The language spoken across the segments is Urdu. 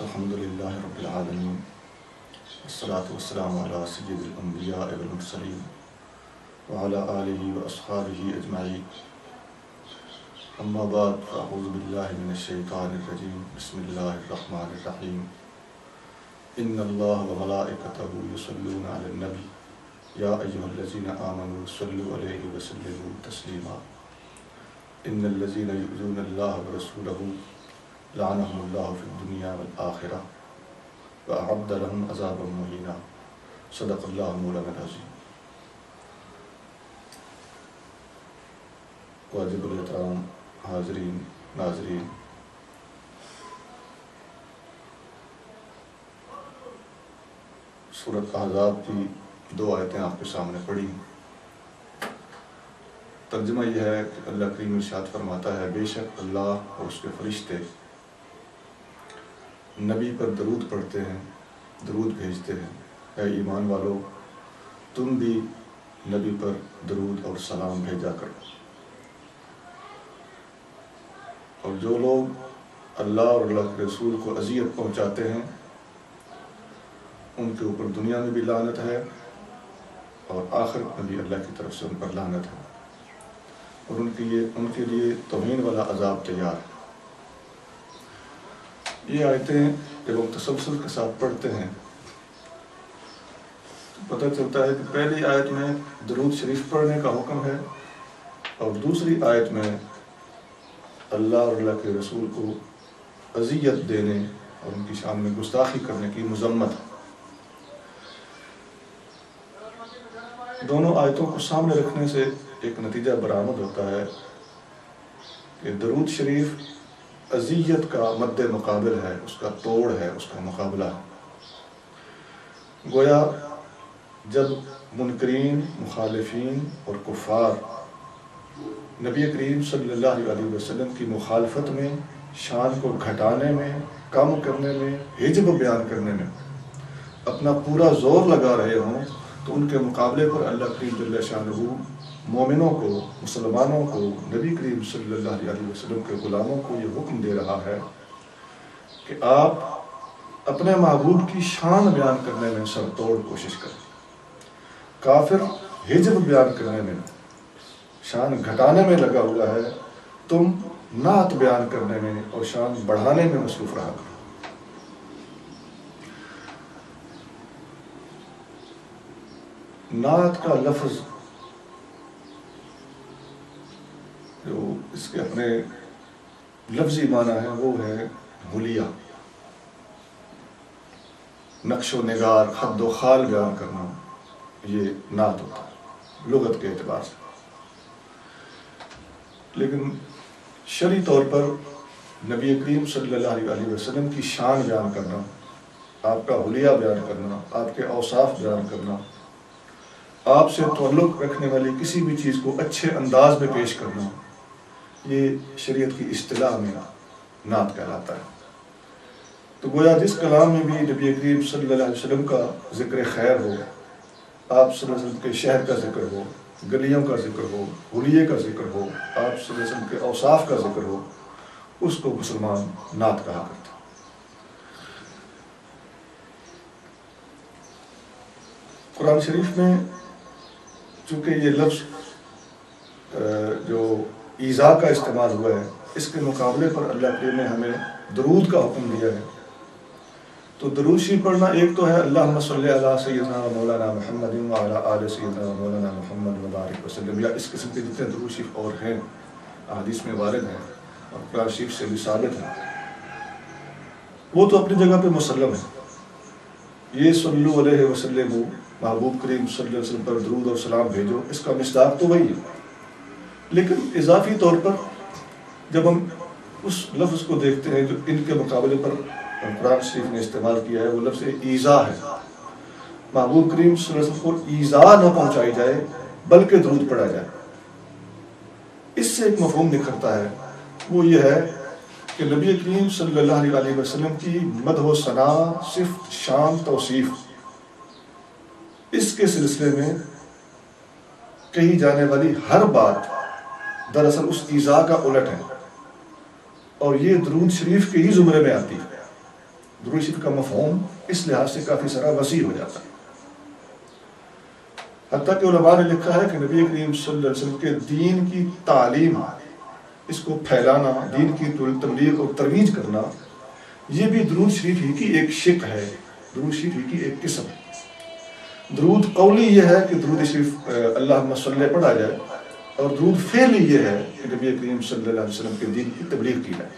الحمد للہ رب العالمین والصلاة والسلام علی سید الانبیاء والمرسلین وعلی آلہ واصحابہ اجمعین اما بعد فاعوذ باللہ من الشیطان الرجیم بسم اللہ الرحمن الرحیم ان اللہ وملائکتہ یصلون علی النبی یا ایہا الذین آمنوا صلوا علیہ وسلموا تسلیما ان الذین یؤذون اللہ ورسولہ لعنهم اللہ فی الدنیا والآخرہ وأعد لهم عذابا مہینا صدق اللہ مولانا العظیم۔ واجب الاحترام حاضرین ناظرین، سورۃ احزاب کی 2 آیتیں آپ کے سامنے پڑھی۔ ترجمہ یہ ہے کہ اللہ کریم ارشاد فرماتا ہے، بے شک اللہ اور اس کے فرشتے نبی پر درود پڑھتے ہیں، درود بھیجتے ہیں۔ اے ایمان والو، تم بھی نبی پر درود اور سلام بھیجا کرو۔ اور جو لوگ اللہ اور اللہ کے رسول کو اذیت پہنچاتے ہیں ان کے اوپر دنیا میں بھی لعنت ہے اور آخرت میں بھی اللہ کی طرف سے ان پر لعنت ہے، اور ان کے لیے توہین والا عذاب تیار ہے۔ یہ آیتیں جب ہم تسلسل کے ساتھ پڑھتے ہیں تو پتہ چلتا ہے کہ پہلی آیت میں درود شریف پڑھنے کا حکم ہے اور دوسری آیت میں اللہ اور اللہ کے رسول کو اذیت دینے اور ان کی شان میں گستاخی کرنے کی مذمت ہے۔ دونوں آیتوں کو سامنے رکھنے سے ایک نتیجہ برآمد ہوتا ہے کہ درود شریف اذیت کا مد مقابل ہے، اس کا توڑ ہے، اس کا مقابلہ ہے۔ گویا جب منکرین، مخالفین اور کفار نبی کریم صلی اللہ علیہ وسلم کی مخالفت میں، شان کو گھٹانے میں، کم کرنے میں، حجب بیان کرنے میں اپنا پورا زور لگا رہے ہوں تو ان کے مقابلے پر اللہ کریم جل شانہ مومنوں کو، مسلمانوں کو، نبی کریم صلی اللہ علیہ وسلم کے غلاموں کو یہ حکم دے رہا ہے کہ آپ اپنے محبوب کی شان بیان کرنے میں سر توڑ کوشش کریں۔ کافر حجب بیان کرنے میں، شان گھٹانے میں لگا ہوا ہے، تم نعت بیان کرنے میں اور شان بڑھانے میں مصروف رہا کرو۔ نعت کا لفظ جو اس کے اپنے لفظی معنی ہے وہ ہے حلیہ، نقش و نگار، حد و خال بیان کرنا، یہ نعت ہوتا ہے لغت کے اعتبار سے۔ لیکن شرعی طور پر نبی کریم صلی اللہ علیہ وسلم کی شان بیان کرنا، آپ کا حلیہ بیان کرنا، آپ کے اوصاف بیان کرنا، آپ سے تعلق رکھنے والی کسی بھی چیز کو اچھے انداز میں پیش کرنا، یہ شریعت کی اصطلاح میں نعت کہلاتا ہے۔ تو گویا جس کلام میں بھی نبی کریم صلی اللہ علیہ وسلم کا ذکر خیر ہو، آپ صلی اللہ علیہ وسلم کے شہر کا ذکر ہو، گلیوں کا ذکر ہو، حلیے کا ذکر ہو، آپ صلی اللہ علیہ وسلم کے اوصاف کا ذکر ہو، اس کو مسلمان نعت کہا کرتا۔ قرآن شریف میں چونکہ یہ لفظ جو ایذا کا استعمال ہوا ہے، اس کے مقابلے پر اللہ کریم نے ہمیں درود کا حکم دیا ہے۔ تو درود شریف پڑھنا ایک تو ہے اللہم صلی علی سیدنا و مولانا محمد وعلی آل سیدنا و مولانا محمد وبارک وسلم، یا اس قسم کے جتنے درود شریف اور ہیں احادیث میں وارد ہیں اور قرآن شریف سے بھی ثابت ہیں، وہ تو اپنی جگہ پہ مسلم ہے۔ یہ صلو علیہ وسلم، محبوب کریم صلی اللہ علیہ وسلم پر درود اور سلام بھیجو، اس کا مصداق تو وہی ہے۔ لیکن اضافی طور پر جب ہم اس لفظ کو دیکھتے ہیں جو ان کے مقابلے پر قرآن شریف نے استعمال کیا ہے، وہ لفظ ایذا ہے۔ محبوب کریم صلی اللہ علیہ وسلم کو ایذا نہ پہنچائی جائے بلکہ درود پڑھا جائے۔ اس سے ایک مفہوم نکھرتا ہے، وہ یہ ہے کہ نبی کریم صلی اللہ علیہ وسلم کی مدح و ثنا، صفت، شان، توصیف، اس کے سلسلے میں کہی جانے والی ہر بات دراصل اس ایذا کا الٹ ہے، اور یہ درود شریف کے ہی زمرے میں آتی ہے۔ درود شریف کا مفہوم اس لحاظ سے کافی سارا وسیع ہو جاتا ہے. حتیٰ کہ علماء نے لکھا ہے کہ نبی کریم صلی اللہ علیہ وسلم کے دین کی تعلیم، اس کو پھیلانا، دین کی تبلیغ اور ترویج کرنا، یہ بھی درود شریف ہی کی ایک شق ہے، درود شریف ہی کی ایک قسم ہے. درود قولی یہ ہے کہ درود شریف اللہم صلی پڑھا جائے، اور درود فعلی یہ ہے کہ نبی کریم صلی اللہ علیہ وسلم کے دین کی تبلیغ کی جائے.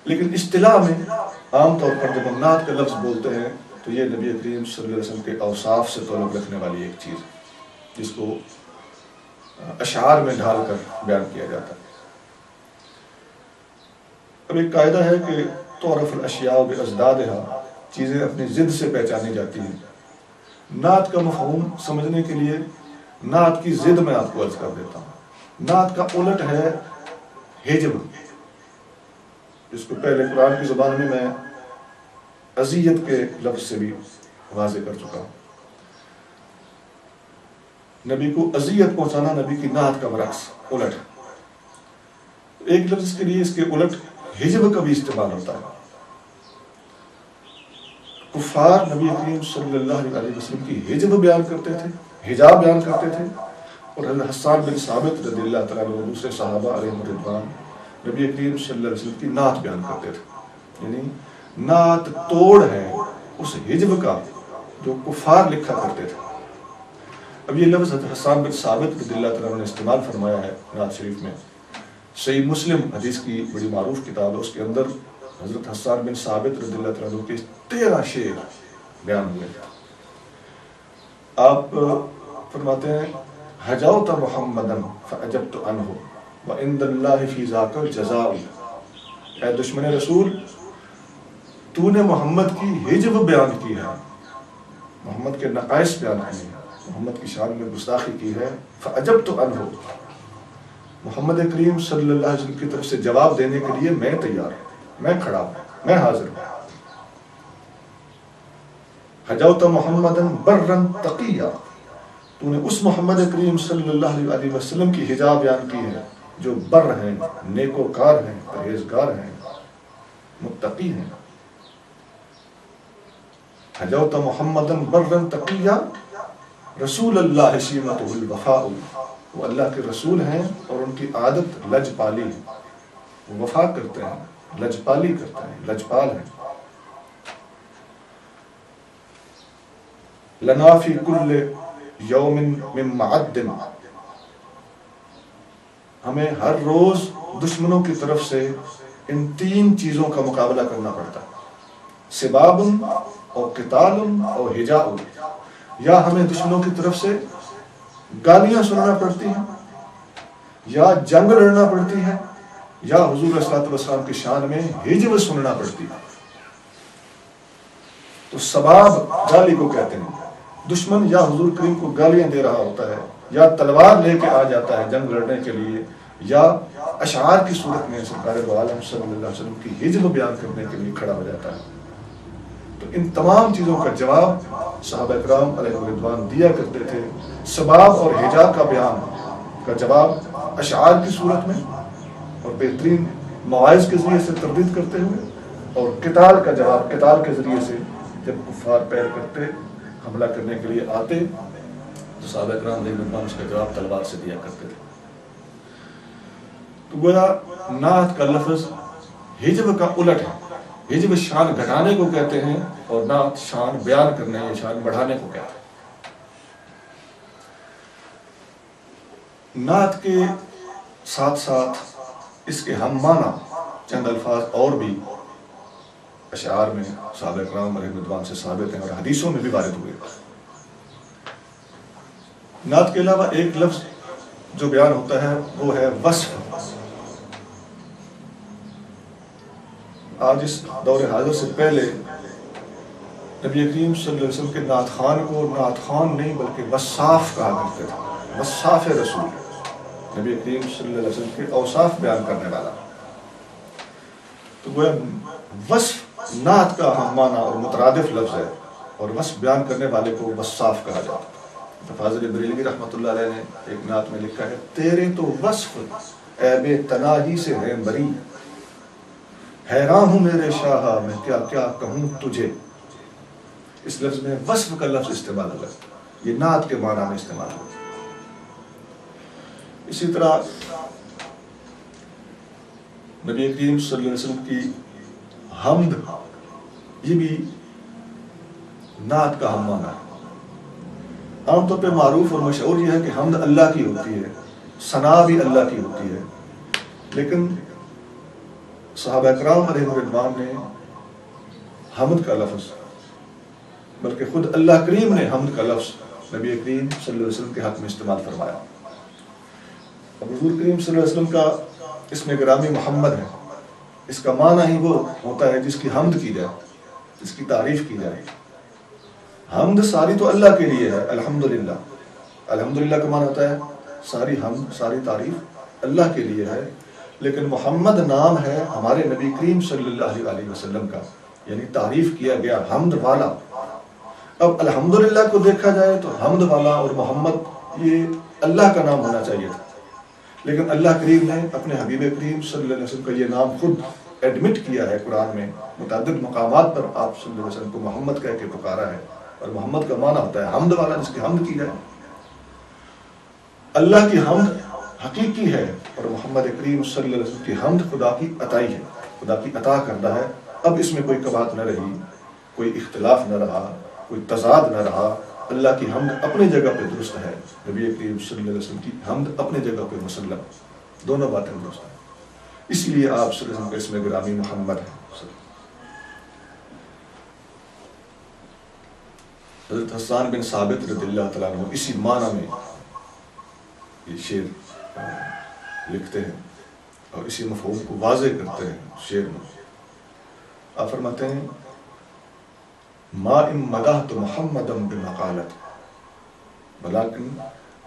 لیکن اصطلاح میں عام طور پر جب ہم نعت کا لفظ بولتے ہیں تو یہ نبی کریم صلی اللہ علیہ وسلم کے اوصاف سے تعلق رکھنے والی ایک چیز ہے، جس کو اشعار میں ڈھال کر بیان کیا جاتا ہے. اب ایک قاعدہ ہے کہ تعرف الاشیاء بازدادها، چیزیں اپنی ضد سے پہچانی جاتی ہیں. نعت کا مفہوم سمجھنے کے لیے نعت کی ضد میں آپ کو عرض کر دیتا ہوں. نعت کا الٹ ہے ہجب، جس کو پہلے قرآن کی زبان میں اذیت کے لفظ سے بھی واضح کر چکا ہوں. نبی کو اذیت پہنچانا نبی کی نعت کا برعکس الٹ. ایک لفظ کے لیے اس کے الٹ ہجب کا بھی استعمال ہوتا ہے. کفار نبی کریم صلی اللہ علیہ وسلم کی ہجب بیان کرتے تھے، حجاب بیان کرتے تھے، اور حضرت حسان بن ثابت رضی اللہ تعالیٰ عنہ اور دوسرے صحابہ علیہم رضوان نبی کریم صلی اللہ علیہ وسلم کی نعت بیان کرتے تھے. یعنی نعت توڑ ہے اس ہجب کا جو کفار لکھا کرتے تھے. اب یہ لفظ حضرت حسان بن ثابت رضی اللہ تعالیٰ عنہ نے استعمال فرمایا ہے نعت شریف میں. صحیح مسلم حدیث کی بڑی معروف کتاب ہے، اس کے اندر حضرت حسان بن ثابت رضی اللہ تعالیٰ عنہ کے 13 شعر بیان ہوئے. آپ فرماتے ہیں حجوت محمدا فعجبت عنہ وعند اللہ فی ذاک الجزاء. اے دشمن رسول، تو نے محمد کی ہجب بیان کی ہے، محمد کے نقائص بیان کیے ہیں، محمد کی شان میں گستاخی کی ہے. فعجبت عنہ، محمد کریم صلی اللہ علیہ وسلم کی طرف سے جواب دینے کے لیے میں تیار ہوں، میں کھڑا ہوں، میں حاضر ہوں. حجوت محمدا برا تقیا، تو نے اس محمد کریم صلی اللہ علیہ وسلم کی حجاب بیان کی ہے جو بر ہیں، نیکوکار ہیں، پرہیزگار ہیں، متقی ہیں. حجوت محمدا برا تقیا رسول اللہ سیمتہ الوفاء، وہ اللہ کے رسول ہیں اور ان کی عادت لج پالی ہے، وہ وفا کرتے ہیں، لج پالی کرتے ہیں، لجپال ہیں. لنا فی کل یوم من معد، ہمیں ہر روز دشمنوں کی طرف سے ان 3 چیزوں کا مقابلہ کرنا پڑتا ہے. سباب اور قتال اور حجاء، یا ہمیں دشمنوں کی طرف سے گالیاں سننا پڑتی ہیں، یا جنگ لڑنا پڑتی ہے، یا حضور صلی اللہ علیہ وسلم کی شان میں ہجب سننا پڑتی ہے. تو سباب گالی کو کہتے ہیں. دشمن یا حضور کریم کو گالیاں دے رہا ہوتا ہے، یا تلوار لے کے آ جاتا ہے جنگ لڑنے کے لیے، یا اشعار کی صورت میں سرکار دو عالم صلی اللہ علیہ وسلم کی ہجب بیان کرنے کے لیے کھڑا ہو جاتا ہے. تو ان تمام چیزوں کا جواب صحابہ کرام علیہ رضوان دیا کرتے تھے. سباب اور حجاب کا بیان کا جواب اشعار کی صورت میں اور بہترین مواعظ کے ذریعے سے تردید کرتے ہوئے، اور قتال کا جواب قتال کے ذریعے سے جب کفار پیر کرتے حملہ کرنے کے لیے آتے تو صحابہ کرام علیہ رضوان اس کا جواب تلوار سے دیا کرتے تھے. تو گویا نعت کا لفظ ہجب کا الٹ ہے. ہجب شان گھٹانے کو کہتے ہیں اور نعت شان بیان کرنے یا شان بڑھانے کو کہتے ہیں. نعت کے ساتھ ساتھ اس کے ہم معنی چند الفاظ اور بھی اشعار میں صحابہ کرام علیہ رضوان سے ثابت ہیں اور حدیثوں میں بھی وارد ہوئے. نعت کے علاوہ ایک لفظ جو بیان ہوتا ہے وہ ہے وصف. آج اس دور حاضر سے پہلے نبی کریم صلی اللہ علیہ وسلم کے نعت خوان کو نعت خوان نہیں بلکہ وصاف کہا کرتے تھے. وصاف رسول، نبی کریم صلی اللہ علیہ وسلم کے اوصاف بیان کرنے والا. تو وہ وصف نعت کا ہم معنی اور مترادف لفظ ہے، اور وصف بیان کرنے والے کو وصاف کہا جاتا ہے. فاضل بریلوی رحمۃ اللہ علیہ نے ایک نعت میں لکھا ہے، تیرے تو وصف عیب تناہی سے ہیں بری، حیران ہوں میرے شاہ میں کیا کیا کہوں تجھے. اس لفظ میں وصف کا لفظ استعمال ہوا، یہ نعت کے معنی میں استعمال ہوا. اسی طرح نبی کریم صلی اللہ علیہ وسلم کی حمد، یہ بھی نعت کا ہم معنی ہے. عام طور پہ معروف اور مشہور یہ ہے کہ حمد اللہ کی ہوتی ہے، ثنا بھی اللہ کی ہوتی ہے، لیکن صحابہ کرام علیہ رضوان نے حمد کا لفظ، بلکہ خود اللہ کریم نے حمد کا لفظ نبی کریم صلی اللہ علیہ وسلم کے حق میں استعمال فرمایا. اب حضور کریم صلی اللہ علیہ وسلم کا اس میں گرامی محمد ہے، اس کا معنی ہی وہ ہوتا ہے جس کی حمد کی جائے، جس کی تعریف کی جائے. حمد ساری تو اللہ کے لیے ہے، الحمدللہ. الحمدللہ کا معنی ہوتا ہے ساری حمد، ساری تعریف اللہ کے لیے ہے. لیکن محمد نام ہے ہمارے نبی کریم صلی اللہ علیہ وسلم کا، یعنی تعریف کیا گیا حمد والا. اب الحمدللہ کو دیکھا جائے تو حمد والا اور محمد یہ اللہ کا نام ہونا چاہیے تھا، لیکن اللہ کریم نے اپنے حبیب کریم صلی اللہ علیہ وسلم کا یہ نام خود ایڈمٹ کیا ہے. قرآن میں متعدد مقامات پر آپ صلی اللہ علیہ وسلم کو محمد کہہ کے پکارا ہے، اور محمد کا معنی ہوتا ہے حمد والا، جس کی حمد کی جائے. اللہ کی حمد حقیقی ہے اور محمد کریم صلی اللہ علیہ وسلم کی حمد خدا کی عطائی ہے، خدا کی عطا کردہ ہے. اب اس میں کوئی کباہت نہ رہی، کوئی اختلاف نہ رہا، کوئی تضاد نہ رہا. اللہ کی حمد اپنی جگہ پہ درست ہے، نبی کریم صلی اللہ علیہ وسلم کی حمد اپنی جگہ پہ مسلم، دونوں باتیں درست ہیں. اس لیے آپ صلی اللہ علیہ وسلم کا اس میں گرامی محمد ہے. حضرت حسان بن ثابت رضی اللہ تعالیٰ عنہ اسی معنی میں یہ شعر لکھتے ہیں اور اسی مفہوم کو واضح کرتے ہیں شعر میں. آپ فرماتے ہیں ما ان مدحت محمدا بمقالت ولکن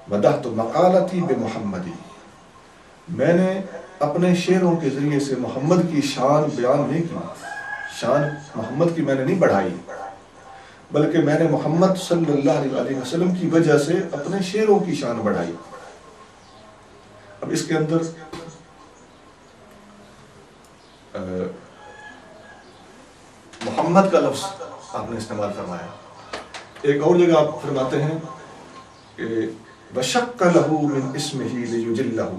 مدحت مقالتی بمحمدی. میں نے اپنے شعروں کے ذریعے سے محمد کی شان بیان نہیں کی، شان محمد کی میں نے نہیں بڑھائی، بلکہ میں نے محمد صلی اللہ علیہ وسلم کی وجہ سے اپنے شعروں کی شان بڑھائی. اب اس کے اندر محمد کا لفظ آپ نے استعمال فرمایا. ایک اور جگہ آپ فرماتے ہیں کہ وَشَقَّ لَهُ مِنْ اسْمِهِ لِيُجِلَّهُ.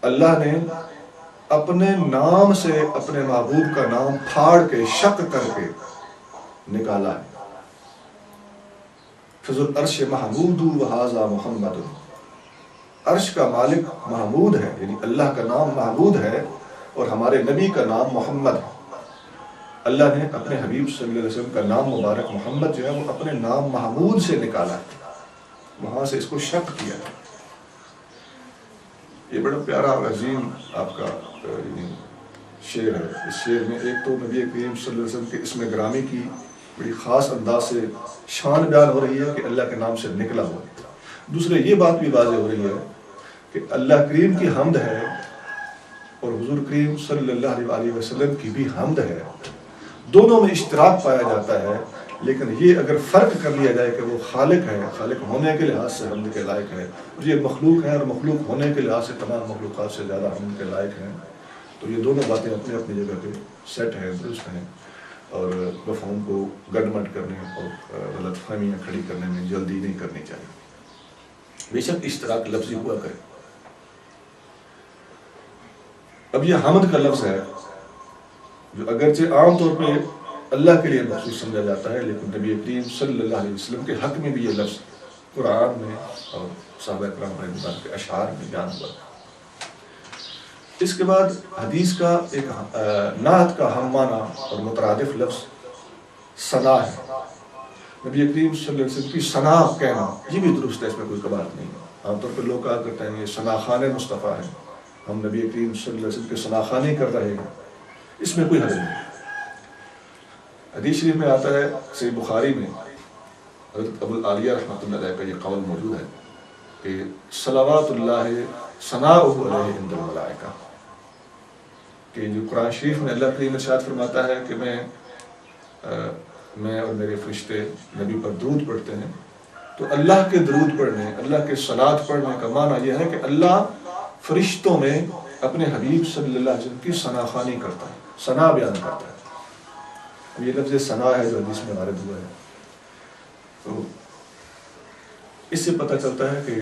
اللہ نے اپنے نام سے اپنے معبود کا نام پھاڑ کے شق کر کے نکالا ہے. فِذُ الْعَرْشِ مَحْمُودُ وَهَذَا مُحَمَّدٌ. عرش کا مالک محمود ہے، یعنی اللہ کا نام محمود ہے اور ہمارے نبی کا نام محمد ہے. اللہ نے اپنے حبیب صلی اللہ علیہ وسلم کا نام مبارک محمد جو ہے وہ اپنے نام محمود سے نکالا ہے، وہاں سے اس کو شق کیا ہے. یہ بڑا پیارا اور عظیم آپ کا شعر ہے. اس شعر میں ایک تو نبی کریم صلی اللہ علیہ وسلم کے اسم گرامی کی بڑی خاص انداز سے شان بیان ہو رہی ہے کہ اللہ کے نام سے نکلا ہوا. دوسرے یہ بات بھی واضح ہو رہی ہے کہ اللہ کریم کی حمد ہے اور حضور کریم صلی اللہ علیہ وسلم کی بھی حمد ہے. دونوں میں اشتراک پایا جاتا ہے، لیکن یہ اگر فرق کر لیا جائے کہ وہ خالق ہے، خالق ہونے کے لحاظ سے حمد کے لائق ہے، اور یہ مخلوق ہے اور مخلوق ہونے کے لحاظ سے تمام مخلوقات سے زیادہ حمد کے لائق ہیں، تو یہ دونوں باتیں اپنی اپنی جگہ پہ سیٹ ہیں، درست ہیں، اور مفہوم کو گڈمٹ کرنے اور غلط فہمیاں کھڑی کرنے میں جلدی نہیں کرنی چاہیے. بے شک اشتراک لفظی ہوا کرے. اب یہ حمد کا لفظ ہے جو اگرچہ عام طور پہ اللہ کے لیے مخصوص سمجھا جاتا ہے، لیکن نبی کریم صلی اللہ علیہ وسلم کے حق میں بھی یہ لفظ قرآن میں اور صحابہ کرام رضی اللہ عنہم کے اشعار میں بیان ہوا. اس کے بعد حدیث کا ایک نعت کا ہم معنی اور مترادف لفظ ثنا ہے. نبی کریم صلی اللہ علیہ وسلم کی ثنا کہنا یہ بھی درست ہے، اس میں کوئی کباہت نہیں ہے. عام طور پہ لوگ کہا کرتے ہیں یہ ثنا خان مصطفیٰ ہے، ہم نبی کریم صلی اللہ علیہ وسلم کے ثنا خانی کر رہے ہیں، اس میں کوئی حرج نہیں. حدیث شریف میں آتا ہے، صحیح بخاری میں حضرت ابو العالیہ رحمۃ اللہ علیہ کا یہ قول موجود ہے کہ صلوات اللہ ثناؤہ علیہ عند الملائکہ، کہ جو قرآن شریف میں اللہ کریم ارشاد فرماتا ہے کہ میں اور میرے فرشتے نبی پر درود پڑھتے ہیں، تو اللہ کے درود پڑھنے، اللہ کے صلاۃ پڑھنے کا معنی یہ ہے کہ اللہ فرشتوں میں اپنے حبیب صلی اللہ علیہ وسلم کی ثنا خوانی کرتا ہے، ثنا بیان کرتا ہے. اب یہ لفظ ثنا ہے جو حدیث میں وارد ہوا ہے، تو اس سے پتہ چلتا ہے کہ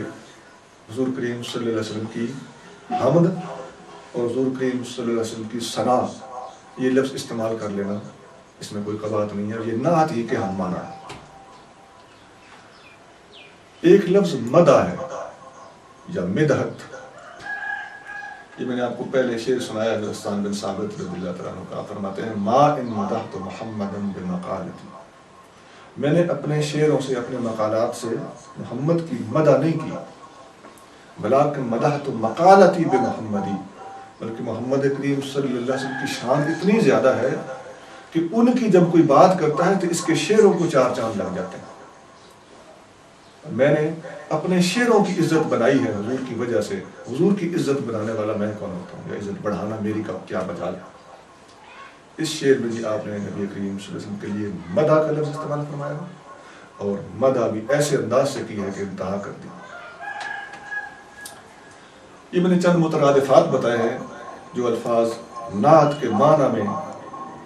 حضور کریم صلی اللہ علیہ وسلم کی حمد اور حضور کریم صلی اللہ علیہ وسلم کی ثنا، یہ لفظ استعمال کر لینا اس میں کوئی قباحت نہیں ہے، یہ نعت ہی کے ہم مانا ہے. ایک لفظ مدح ہے یا مدحت، یہ میں نے آپ کو پہلے شعر سنایا ہے حسان بن ثابت رضی اللہ تعالیٰ عنہ کا، فرماتے ہیں ما ان مدحت محمدا بمقالتی، میں نے اپنے شعروں سے اپنے مقالات سے محمد کی مدح نہیں کی، بلکہ مدحت مقالتی بمحمدی، بلکہ محمد کریم صلی اللہ علیہ وسلم کی شان اتنی زیادہ ہے کہ ان کی جب کوئی بات کرتا ہے تو اس کے شعروں کو چار چاند لگ جاتے ہیں. میں نے اپنے شعروں کی عزت بنائی ہے حضور کی وجہ سے، حضور کی عزت بنانے والا میں کون ہوتا ہوں، یا عزت بڑھانا میری کا کیا مجال ہے. اس شعر میں بھی آپ نے نبی کریم صلی اللہ علیہ وسلم کے لیے مدح کا لفظ استعمال فرمایا اور مدح بھی ایسے انداز سے کی ہے کہ انتہا کر دی. یہ میں نے چند مترادفات بتائے ہیں جو الفاظ نعت کے معنی میں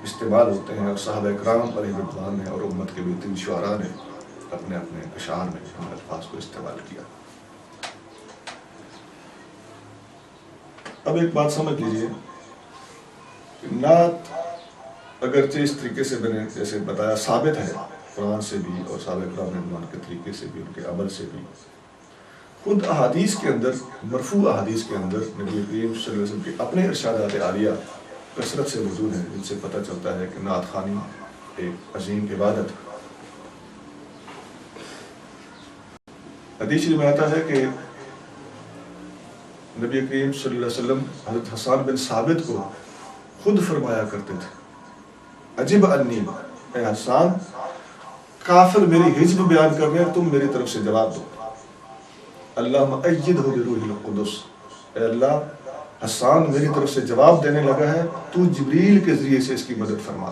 استعمال ہوتے ہیں، اور صحابہ کرام علیہ رضوان نے اور امت کے بہترین شعراء نے اپنے اپنے اشعار میں ان الفاظ کو استعمال کیا. اب ایک بات سمجھ لیجئے کہ نعت اگرچہ اس طریقے سے میں نے جیسے بتایا ثابت ہے قرآن سے بھی اور صحابہ کرام رضوان کے طریقے سے بھی، ان کے عمل سے بھی. خود احادیث کے اندر، مرفوع احادیث کے اندر نبی کریم صلی اللہ علیہ وسلم کے اپنے ارشادات عالیہ کثرت سے موجود ہیں، جن سے پتہ چلتا ہے کہ نعت خوانی ایک عظیم عبادت ہے. حدیث شریف میں آتا ہے کہ نبی کریم صلی اللہ علیہ وسلم حضرت حسان بن ثابت کو خود فرمایا کرتے تھے، عجب انی، اے حسان کافر میری حزب بیان کر رہے ہیں، تم میری طرف سے جواب دو. اللہم ایدہ بروح القدس، اے اللہ حسان میری طرف سے جواب دینے لگا ہے، تو جبریل کے ذریعے سے اس کی مدد فرما.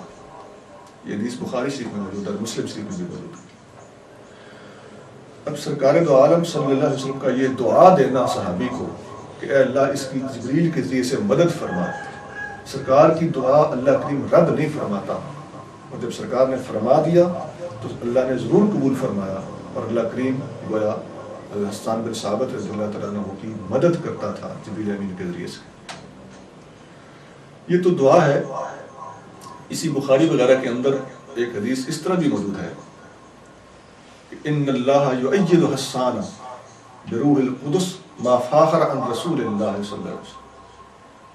یہ حدیث بخاری شریف میں موجود ہے، مسلم شریف میں بھی موجود ہے. اب سرکار دو عالم صلی اللہ علیہ وسلم کا یہ دعا دینا صحابی کو کہ اے اللہ اس کی جبریل کے ذریعے سے مدد فرما، سرکار کی دعا اللہ کریم رد نہیں فرماتا، اور جب سرکار نے فرما دیا تو اللہ نے ضرور قبول فرمایا، اور اللہ کریم گویا حسان بن ثابت رضی اللہ تعالیٰ عنہ کی مدد کرتا تھا جبریل امین کے ذریعے سے. یہ تو دعا ہے. اسی بخاری وغیرہ کے اندر ایک حدیث اس طرح بھی موجود ہے کہ ان اللہ یؤید حسان بروح القدس ما فاخر عن رسول اللہ صلی اللہ علیہ وسلم.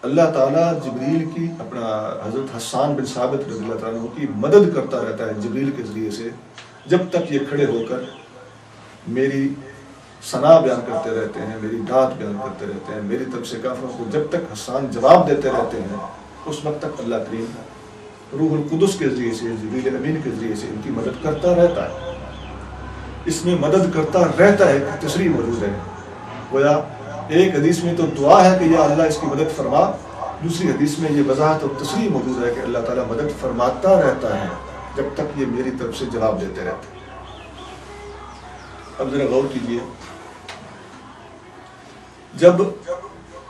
اللہ تعالیٰ جبریل کی اپنا حضرت حسان بن ثابت رضی اللہ تعالیٰ عنہ کی مدد کرتا رہتا ہے جبریل کے ذریعے سے، جب تک یہ کھڑے ہو کر میری ثنا بیان کرتے رہتے ہیں، میری داد بیان کرتے رہتے ہیں، میری طرف سے کافروں کو جب تک حسان جواب دیتے رہتے ہیں، اس وقت تک اللہ کریم روح القدس کے ذریعے سے، جبریل امین کے ذریعے سے ان کی مدد کرتا رہتا ہے. اس میں مدد کرتا رہتا ہے کہ تصریح موجود ہے. گویا ایک حدیث میں تو دعا ہے کہ یا اللہ اس کی مدد فرما، دوسری حدیث میں یہ وضاحت اور تصریح موجود ہے کہ اللہ تعالیٰ مدد فرماتا رہتا ہے جب تک یہ میری طرف سے جواب دیتے رہتے ہیں. اب ذرا غور کیجئے، جب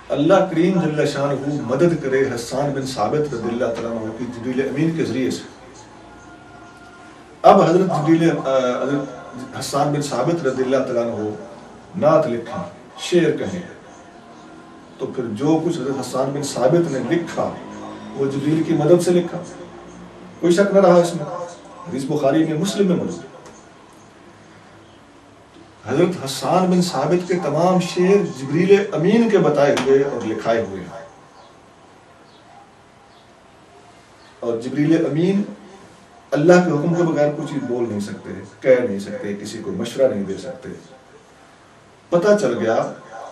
اللہ کریم جل شانہ مدد کرے حسان بن ثابت رضی اللہ تعالیٰ عنہ کی جبریل امین کے ذریعے سے، اب حضرت حسان بن ثابت رضی اللہ تعالیٰ عنہ نعت لکھیں، شعر کہیں، تو پھر جو کچھ حضرت حسان بن ثابت نے لکھا وہ جبریل کی مدد سے لکھا، کوئی شک نہ رہا اس میں. حدیث بخاری میں، مسلم میں موجود. حضرت حسان بن ثابت کے تمام شعر جبریل امین کے بتائے ہوئے اور لکھائے ہوئے ہیں، اور جبریل امین اللہ کے حکم کے بغیر کچھ بول نہیں سکتے، کہہ نہیں سکتے، کسی کو مشورہ نہیں دے سکتے. پتہ چل گیا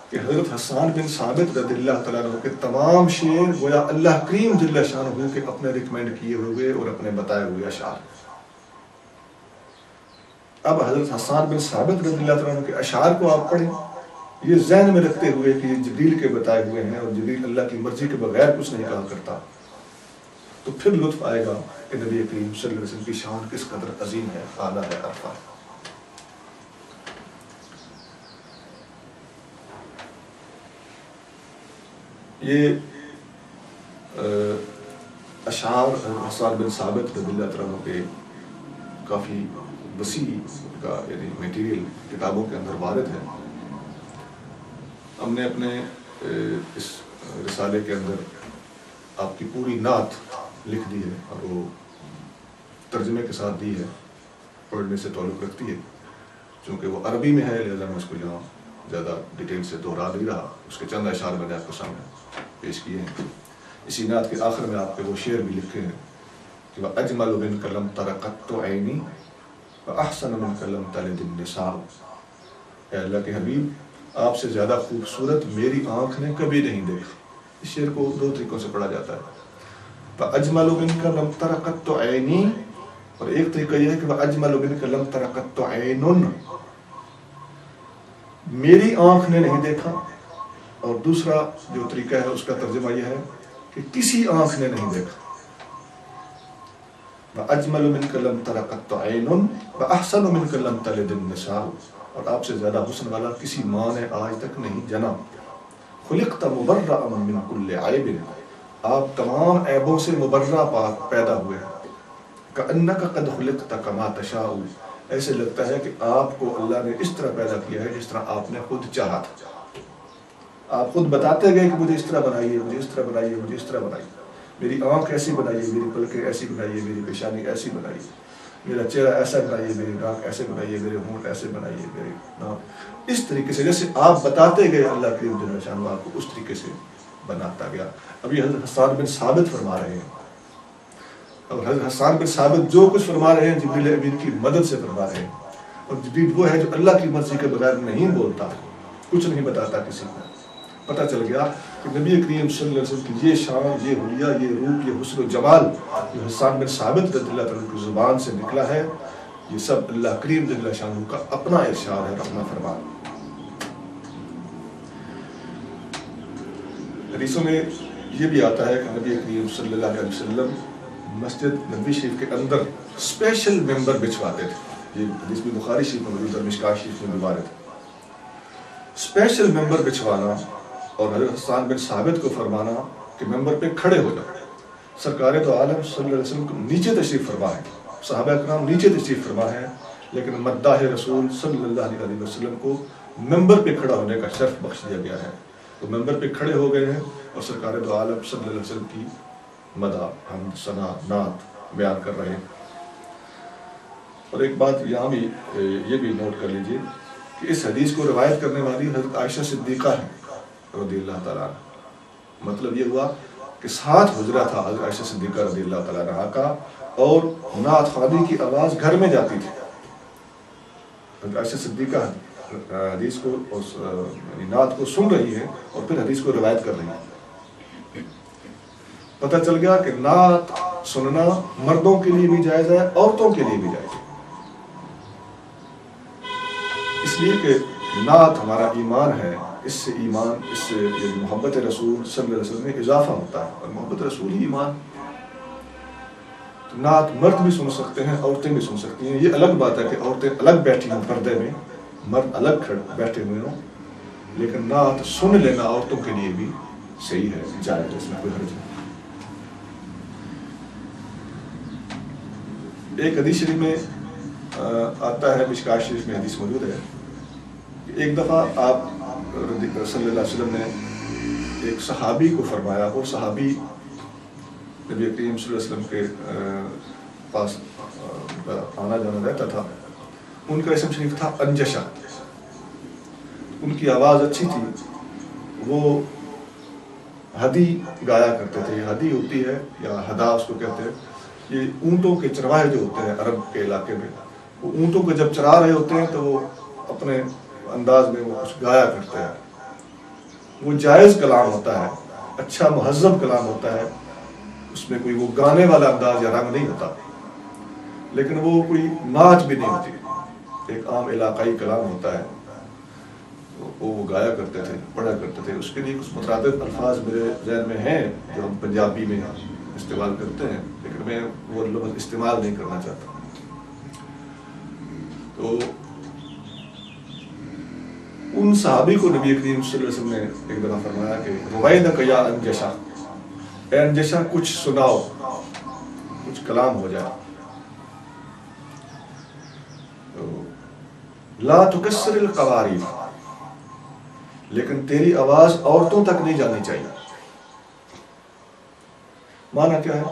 کہ حضرت حسان بن ثابت رضی اللہ تعالیٰ عنہ کے تمام شعر گویا اللہ کریم جل شانہ کے اپنے ریکمینڈ کیے ہوئے اور اپنے بتائے ہوئے اشعار. اب حضرت حسان بن ثابت رضی اللہ تعالیٰ عنہ کے اشعار کو آپ پڑھیں، یہ ذہن میں رکھتے ہوئے کہ یہ جبریل کے بتائے ہوئے ہیں اور جبریل اللہ کی مرضی کے بغیر کچھ نہیں کہا کرتا، تو پھر لطف آئے گا کہ نبی کریم صلی اللہ علیہ وسلم کی شان کس قدر عظیم ہے، اعلیٰ ہے، عرفہ ہے. یہ اشعار حسان بن ثابت رضی اللہ تعالیٰ عنہ کے کافی وسیع کا یعنی میٹیریل کتابوں کے اندر وارد ہے. ہم نے اپنے اس رسالے کے اندر آپ کی پوری نعت لکھ دی ہے اور وہ ترجمے کے ساتھ دی ہے, پڑھنے سے تعلق رکھتی ہے. چونکہ وہ عربی میں ہے لہذا میں اس کو یہاں زیادہ ڈیٹیل سے دوہرا نہیں رہا, اس کے چند اشعار میں نے آپ کو سامنے پیش کیے ہیں. اسی نعت کے آخر میں آپ کے وہ شعر بھی لکھے ہیں کہ وَأَجْمَلُ مِنْكَ لَمْ تَرَ قَطُّ عَيْنِي وَأَحْسَنُ مِنْكَ لَمْ تَلِدِ النِّسَاءُ. اے اللہ کے حبیب, آپ سے زیادہ خوبصورت میری آنکھ نے کبھی نہیں دیکھا. اس شعر کو دو طریقوں سے پڑھا جاتا ہے, وَأَجْمَلُ مِنْكَ لَمْ تَرَ قَطُّ عَيْنِي, اور ایک طریقہ یہ ہے کہ وَأَجْمَلُ مِنْكَ لَمْ تَرَ قَطُّ عَيْنٌ, میری آنکھ نے نہیں دیکھا. اور دوسرا جو طریقہ ہے اس کا ترجمہ یہ ہے کہ کسی آنکھ نے نہیں دیکھا. وَأَجْمَلُ مِنْكَ لَمْ تَرَ قَطُّ عَيْنٌ وَأَحْسَنُ مِنْكَ لَمْ تَلِدِ النِّسَاءُ, اور آپ سے زیادہ حسن والا کسی ماں نے آج تک نہیں جنا. خُلِقْتَ مُبَرَّأً مِنْ كُلِّ عَيْبٍ, آپ تمام عیبوں سے مبرہ پاک پیدا ہوئے ہیں. كَأَنَّكَ قَدْ خُلِقْتَ كَمَا تَشَاءُ, ایسے لگتا ہے کہ آپ کو اللہ نے اس طرح پیدا کیا ہے جس طرح آپ نے خود چاہا تھا. آپ خود بتاتے گئے کہ مجھے اس طرح بنائیے, مجھے اس طرح بنائیے, مجھے اس طرح بنائیے, میری آنکھ ایسی بنائیے, میری پلکیں ایسی بنائیے, میری پیشانی ایسی بنائیے, میرا چہرہ ایسا بنائیے, میری ناک ایسے بنائیے, میرے ہونٹ ایسے بنائیے, میری ناک اس طریقے سے جیسے آپ بتاتے گئے اللہ کریم جل شانہ آپ کو اس طریقے سے بناتا گیا. ابھی حضرت حسان بن ثابت فرما رہے ہیں, اور حضرت حسان بن ثابت جو کچھ فرما رہے ہیں جبریل امین کی مدد سے فرما رہے ہیں. اور جبریل وہ ہے جو اللہ کی مرضی کے بغیر نہیں بولتا, کچھ نہیں بتاتا کسی کو. پتہ چل گیا کہ نبی کریم صلی اللہ علیہ وسلم کی یہ شان, یہ حلیہ, یہ روپ, یہ حسن و جمال جو حسان بن ثابت رضی اللہ تعالیٰ کی زبان سے نکلا ہے, یہ سب اللہ کریم جل شانہ کا اپنا ارشاد ہے, اپنا فرمان. حدیثوں میں یہ بھی آتا ہے کہ نبی کریم صلی اللہ علیہ وسلم مسجد نبوی شریف کے اندر اسپیشل ممبر بچھواتے تھے. یہ حدیث بھی بخاری شریف میں موجود ہے, مشکات شریف میں بھی وارد ہے. اسپیشل ممبر بچھوانا اور حضرت حسان بن ثابت کو فرمانا کہ ممبر پہ کھڑے ہو جاؤ. سرکار تو عالم صلی اللہ علیہ وسلم کو نیچے تشریف فرما ہے, صحابہ کرام نیچے تشریف فرما ہے, لیکن مداح رسول صلی اللہ علیہ وسلم کو ممبر پہ کھڑا ہونے کا شرف بخش دیا گیا ہے. تو ممبر پہ کھڑے ہو گئے ہیں اور سرکار تو عالم صلی اللہ علیہ وسلم کی مدح, حمد, ثنا, نعت بیان کر رہے ہیں. اور ایک بات یہاں بھی یہ بھی نوٹ کر لیجئے کہ اس حدیث کو روایت کرنے والی حضرت عائشہ صدیقہ ہے رضی اللہ تعالیٰ عنہ. مطلب یہ ہوا کہ ساتھ حجرہ تھا حضرت عائشہ صدیقہ رضی اللہ تعالیٰ عنہ کا, اور نعت خوانی کی آواز گھر میں جاتی تھی. حضرت عائشہ صدیقہ حدیث کو یعنی نعت کو سن رہی ہے اور پھر حدیث کو روایت کر رہی ہے. پتہ چل گیا کہ نعت سننا مردوں کے لیے بھی جائز ہے, عورتوں کے لیے بھی جائز ہے. اس لیے کہ نعت ہمارا ایمان ہے, اس سے ایمان, اس سے محبت رسول صلی اللہ علیہ وسلم میں اضافہ ہوتا ہے, اور محبت رسول ہی ایمان. تو نعت مرد بھی سن سکتے ہیں, عورتیں بھی سن سکتی ہیں. یہ الگ بات ہے کہ عورتیں الگ بیٹھی ہوں پردے میں, مرد الگ بیٹھے ہوئے ہوں, لیکن نعت سن لینا عورتوں کے لیے بھی صحیح ہے, جائز ہے, اس میں کوئی حرج نہیں. ایک حدیث شریف میں آتا ہے, مشکات شریف میں حدیث موجود ہے, ایک دفعہ آپ صلی اللہ علیہ وسلم نے ایک صحابی کو فرمایا, اور صحابی نبی کریم صلی اللہ علیہ وسلم کے پاس آنا جانا رہتا تھا. ان کا اسم شریف تھا انجشہ. ان کی آواز اچھی تھی, وہ ہدی گایا کرتے تھے. یہ ہدی ہوتی ہے یا ہدا اس کو کہتے ہیں, یہ اونٹوں کے چرواہے جو ہوتے ہیں عرب کے علاقے میں, وہ اونٹوں کو جب چرا رہے ہوتے ہیں تو وہ اپنے انداز میں وہ کچھ گایا کرتے ہیں. وہ جائز کلام ہوتا ہے, اچھا مہذب کلام ہوتا ہے, اس میں کوئی وہ گانے والا انداز یا رنگ نہیں ہوتا, لیکن وہ کوئی نعت بھی نہیں ہوتی, ایک عام علاقائی کلام ہوتا ہے. وہ گایا کرتے تھے, پڑھا کرتے تھے. اس کے لیے کچھ مترادف الفاظ میرے ذہن میں ہیں جو ہم پنجابی میں استعمال کرتے ہیں, لیکن میں وہ لفظ استعمال نہیں کرنا چاہتا. تو ان صحابی کو نبی کریم صلی اللہ علیہ وسلم نے ایک دفعہ فرمایا کہ رویدک یا انجشا، اے انجشا کچھ سناؤ، کچھ کلام ہو جائے. لا تکسر القواریر، لیکن تیری آواز عورتوں تک نہیں جانی چاہیے. معنی کیا ہے؟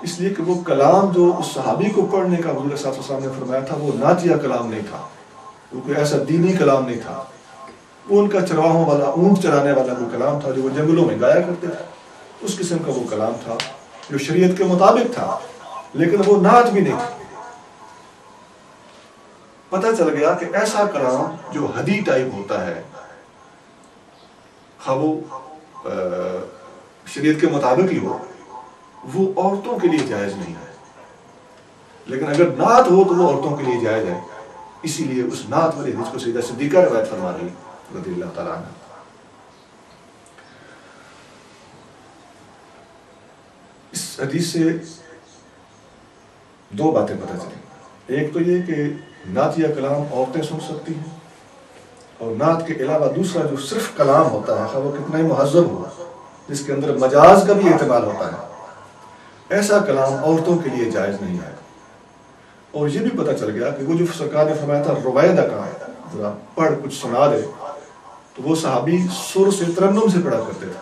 اس لیے کہ وہ کلام جو اس صحابی کو پڑھنے کا حضور صلی اللہ علیہ وسلم نے فرمایا تھا وہ نعتیہ کلام نہیں تھا، وہ کوئی ایسا دینی کلام نہیں تھا. وہ ان کا چرواہوں والا، اونٹ چرانے والا وہ کلام تھا جو وہ جنگلوں میں گایا کرتے تھے. اس قسم کا وہ کلام تھا جو شریعت کے مطابق تھا، لیکن وہ نعت بھی نہیں تھا. پتہ چل گیا کہ ایسا کلام جو ہدی ٹائپ ہوتا ہے، وہ شریعت کے مطابق ہی ہو، وہ عورتوں کے لیے جائز نہیں ہے. لیکن اگر نعت ہو تو وہ عورتوں کے لیے جائز ہے. اسی لیے اس نعت والی حدیث کو سیدہ صدیقہ روایت فرما رہی رضی اللہ تعالیٰ عنہ. اس حدیث سے دو باتیں پتہ چلیں. ایک تو یہ کہ نعتیہ کلام عورتیں سن سکتی ہیں، اور نعت کے علاوہ دوسرا جو صرف کلام ہوتا ہے، وہ کتنا ہی مہذب ہو، جس کے اندر مجاز کا بھی احتمال ہوتا ہے، ایسا کلام عورتوں کے لیے جائز نہیں ہے. اور یہ بھی پتہ چل گیا کہ وہ جو سرکار نے فرمایا تھا رویدہ کا ذرا پڑھ کچھ سنا دے، تو وہ صحابی سر سے ترنم سے پڑھا کرتے تھے.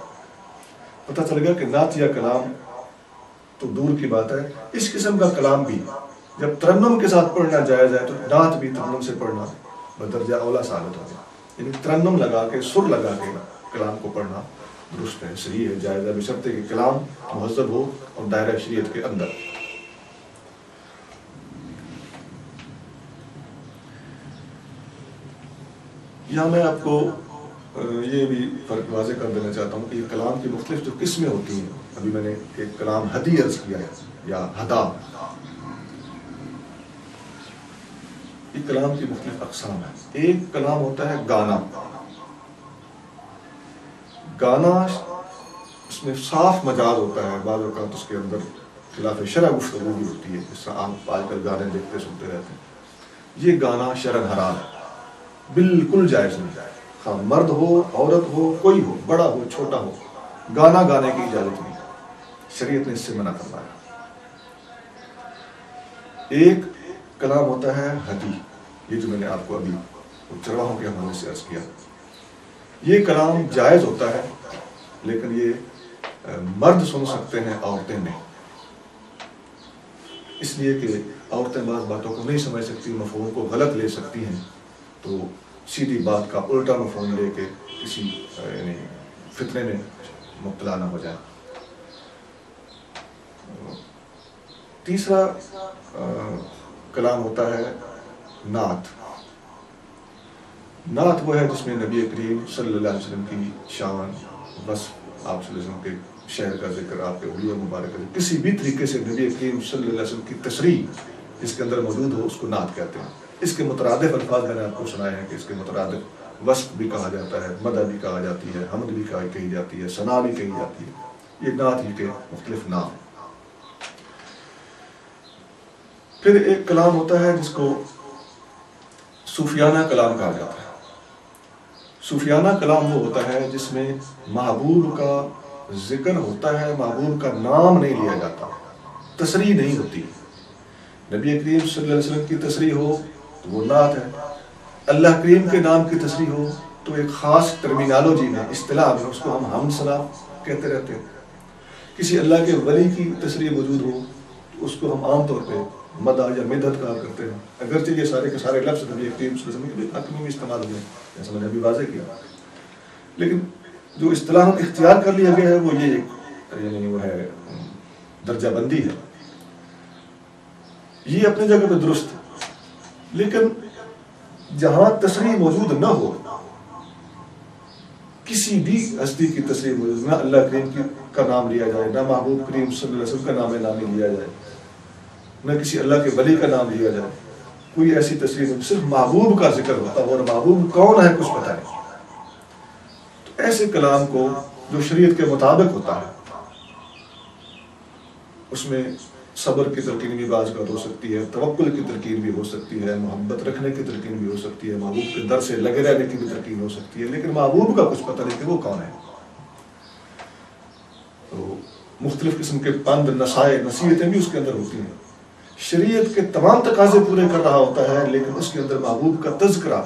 پتہ چل گیا کہ نعتیہ کلام تو دور کی بات ہے، اس قسم کا کلام بھی جب ترنم کے ساتھ پڑھنا جائز ہے تو نعت بھی ترنم سے پڑھنا بدرجہ اولا ثابت ہو گیا. یعنی ترنم لگا کے، سر لگا کے کلام کو پڑھنا درست ہے، صحیح ہے، جائز ہے، بشرطے کہ کلام مہذب ہو اور دائرہ شریعت کے اندر. یہاں میں آپ کو یہ بھی فرق واضح کر دینا چاہتا ہوں کہ یہ کلام کی مختلف جو قسمیں ہوتی ہیں. ابھی میں نے ایک کلام ہدی عرض کیا ہے یا ہدا. یہ کلام کی مختلف اقسام ہیں. ایک کلام ہوتا ہے گانا. گانا اس میں صاف مجاز ہوتا ہے، بعض اوقات اس کے اندر خلاف شرع گفتگو بھی ہوتی ہے، جس طرح آپ آج کل گانے دیکھتے سنتے رہتے ہیں. یہ گانا شرعاً حرام ہے، بالکل جائز نہیں. خواہ مرد ہو، عورت ہو، کوئی ہو، بڑا ہو، چھوٹا ہو، گانا گانے کی اجازت نہیں. شریعت نے اس سے منع کروایا. ایک کلام ہوتا ہے ہدی، یہ جو میں نے آپ کو ابھی چرواہوں کے حوالے سے عرض کیا. یہ کلام جائز ہوتا ہے، لیکن یہ مرد سن سکتے ہیں، عورتیں نہیں. اس لیے کہ عورتیں بعض باتوں کو نہیں سمجھ سکتی، مفہوم کو غلط لے سکتی ہیں، تو سیدھی بات کا الٹا مفہوم لے کے کسی یعنی فتنے میں مبتلا نہ ہو جائے. تیسرا کلام ہوتا ہے نعت. نعت وہ ہے جس میں نبی کریم صلی اللہ علیہ وسلم کی شان، وصف، آپ صلی اللہ علیہ وسلم کے شہر کا ذکر، آپ کے اولیاء مبارک کا ذکر، کسی بھی طریقے سے نبی کریم صلی اللہ علیہ وسلم کی تصریح جس کے اندر موجود ہو، اس کو نعت کہتے ہیں. اس کے مترادف الفاظ میں نے آپ کو سنائے ہیں کہ اس کے مترادف وصف بھی کہا جاتا ہے، مدح بھی کہا جاتی ہے، حمد بھی کہی جاتی ہے، ثنا بھی کہی جاتی ہے. یہ نعت ہی کے مختلف نام. پھر ایک کلام ہوتا ہے جس کو صوفیانہ کلام کہا جاتا ہے. صوفیانہ کلام وہ ہوتا ہے جس میں محبوب کا ذکر ہوتا ہے، محبوب کا نام نہیں لیا جاتا، تصریح نہیں ہوتی. نبی کریم صلی اللہ علیہ وسلم کی تصریح ہو تو وہ نعت ہے، اللہ کریم کے نام کی تصریح ہو تو ایک خاص ٹرمینالوجی میں، اصطلاح میں اس کو ہم حمد ثنا کہتے رہتے ہیں. کسی اللہ کے ولی کی تصریح موجود ہو تو اس کو ہم عام طور پہ مدح یا مدحت کہا کرتے ہیں، اگرچہ یہ سارے کے سارے لفظ نبی کریم صلی اللہ علیہ وسلم کے حق میں بھی استعمال ہوئے، جیسا میں نے ابھی واضح کیا. لیکن جو اصطلاح اختیار کر لیا گیا ہے وہ یہ یعنی وہ ہے درجہ بندی ہے. یہ اپنی جگہ پہ درست ہے، لیکن جہاں تصریح موجود نہ ہو، کسی بھی ہستی کی تصریح موجود نہ اللہ کریم کا نام لیا جائے، نہ محبوب کریم صلی اللہ علیہ وسلم کا نام نامی لیا جائے، نہ کسی اللہ کے ولی کا نام لیا جائے، کوئی ایسی تصریح نہیں، صرف محبوب کا ذکر ہوتا ہے، اور محبوب کون ہے کچھ پتہ نہیں. تو ایسے کلام کو جو شریعت کے مطابق ہوتا ہے، اس میں صبر کی تلقین بھی بعض کا ہو سکتی ہے، توکل کی تلقین بھی ہو سکتی ہے، محبت رکھنے کی تلقین بھی ہو سکتی ہے، محبوب کے در سے لگے رہنے کی بھی تلقین ہو سکتی ہے، لیکن محبوب کا کچھ پتہ نہیں کہ وہ کون ہے۔ تو مختلف قسم کے پند، نصیحتیں بھی اس کے اندر ہوتی ہیں، شریعت کے تمام تقاضے پورے کر رہا ہوتا ہے، لیکن اس کے اندر محبوب کا تذکرہ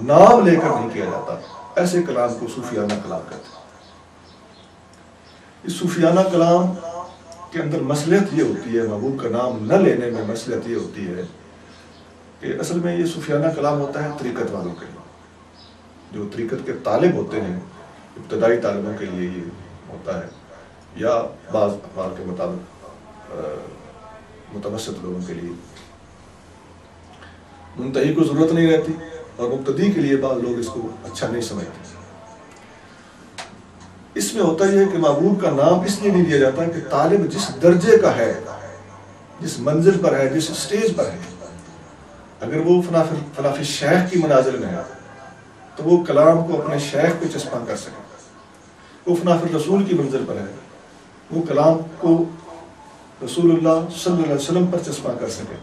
نام لے کر نہیں کیا جاتا۔ ایسے کلام کو صوفیانہ کلام کہتے ہیں۔ اس صوفیانہ کلام کے اندر مصلحت یہ ہوتی ہے، محبوب کا نام نہ لینے میں مصلحت یہ ہوتی ہے کہ اصل میں یہ صوفیانہ کلام ہوتا ہے طریقت والوں کے لیے، جو طریقت کے طالب ہوتے ہیں، ابتدائی طالبوں کے لیے یہ ہوتا ہے، یا بعض اخبار کے مطابق متوسط لوگوں کے لیے۔ منتہی کو ضرورت نہیں رہتی، اور مبتدی کے لیے بعض لوگ اس کو اچھا نہیں سمجھتے۔ اس میں ہوتا یہ ہے کہ محبوب کا نام اس لیے نہیں لیا جاتا کہ طالب جس درجے کا ہے، جس منزل پر ہے، جس سٹیج پر ہے، اگر وہ فلاں شیخ کی منازل میں ہے تو وہ کلام کو اپنے شیخ پہ چسپاں کر سکے۔ وہ فلاں رسول کی منزل پر ہے، وہ کلام کو رسول اللہ صلی اللہ علیہ وسلم پر چسپاں کر سکے،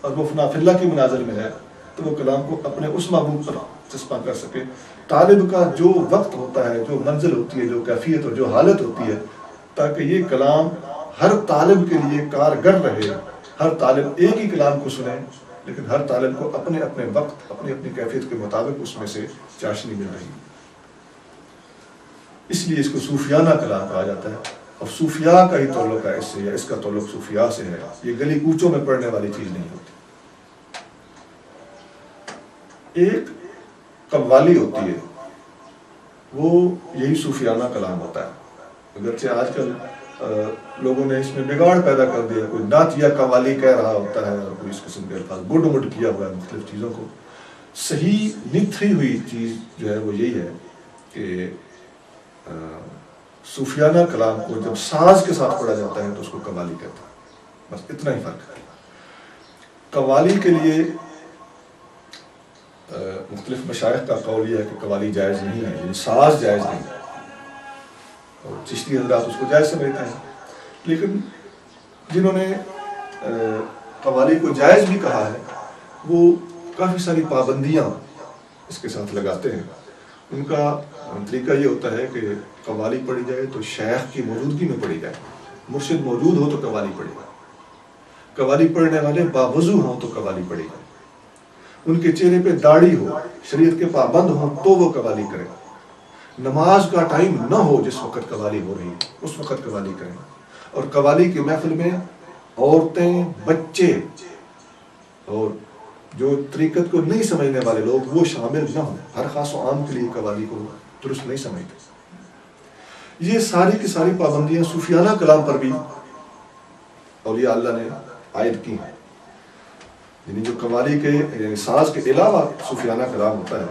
اور وہ فلاں اللہ کی منازل میں ہے تو وہ کلام کو اپنے اس محبوب پر چسپاں کر سکے۔ طالب کا جو وقت ہوتا ہے، جو منزل ہوتی ہے، جو کیفیت اور جو حالت ہوتی ہے، تاکہ یہ کلام ہر طالب کے لیے کارگر رہے، ہر طالب ایک ہی کلام کو سنے، لیکن ہر طالب کو اپنے اپنے وقت، اپنی اپنی کیفیت کے مطابق اس میں سے چاشنی مل رہی ہے۔ اس لیے اس کو صوفیانہ کلام کہا جاتا ہے، اور صوفیاء کا ہی تعلق ہے اس سے، یا اس کا تعلق صوفیاء سے ہے۔ یہ گلی کوچوں میں پڑھنے والی چیز نہیں ہوتی۔ ایک قوالی ہوتی ہے، وہ یہی صوفیانہ کلام ہوتا ہے، اگرچہ آج کل لوگوں نے اس میں بگاڑ پیدا کر دیا، کوئی نعتیہ قوالی کہہ رہا ہوتا ہے، اور کوئی اس قسم کے الفاظ گڈ مڈ کیا ہوا ہے مختلف چیزوں کو۔ صحیح نتھی ہوئی چیز جو ہے وہ یہی ہے کہ صوفیانہ کلام کو جب ساز کے ساتھ پڑھا جاتا ہے تو اس کو قوالی کہتے ہیں، بس اتنا ہی فرق ہے۔ قوالی کے لیے مختلف مشائخ کا قول یہ ہے کہ قوالی جائز نہیں ہے، یعنی ساز جائز نہیں ہے، اور چشتی حضرات اس کو جائز سمجھتے ہیں، لیکن جنہوں نے قوالی کو جائز بھی کہا ہے وہ کافی ساری پابندیاں اس کے ساتھ لگاتے ہیں۔ ان کا طریقہ یہ ہوتا ہے کہ قوالی پڑھی جائے تو شیخ کی موجودگی میں پڑھی جائے، مرشد موجود ہو تو قوالی پڑھی جائے، قوالی پڑھنے والے باوضو ہوں تو قوالی پڑھی جائے، ان کے چہرے پہ داڑھی ہو، شریعت کے پابند ہوں تو وہ قوالی کریں، نماز کا ٹائم نہ ہو جس وقت قوالی ہو رہی ہے اس وقت قوالی کریں، اور قوالی کی محفل میں عورتیں، بچے اور جو طریقت کو نہیں سمجھنے والے لوگ وہ شامل نہ ہوں۔ ہر خاص و عام کے لیے قوالی کو درست نہیں سمجھتے۔ یہ ساری کی ساری پابندیاں صوفیانہ کلام پر بھی اولیاء اللہ نے عائد کی ہیں، یعنی جو قوالی کے یعنی ساز کے علاوہ صوفیانہ کلام ہوتا ہے۔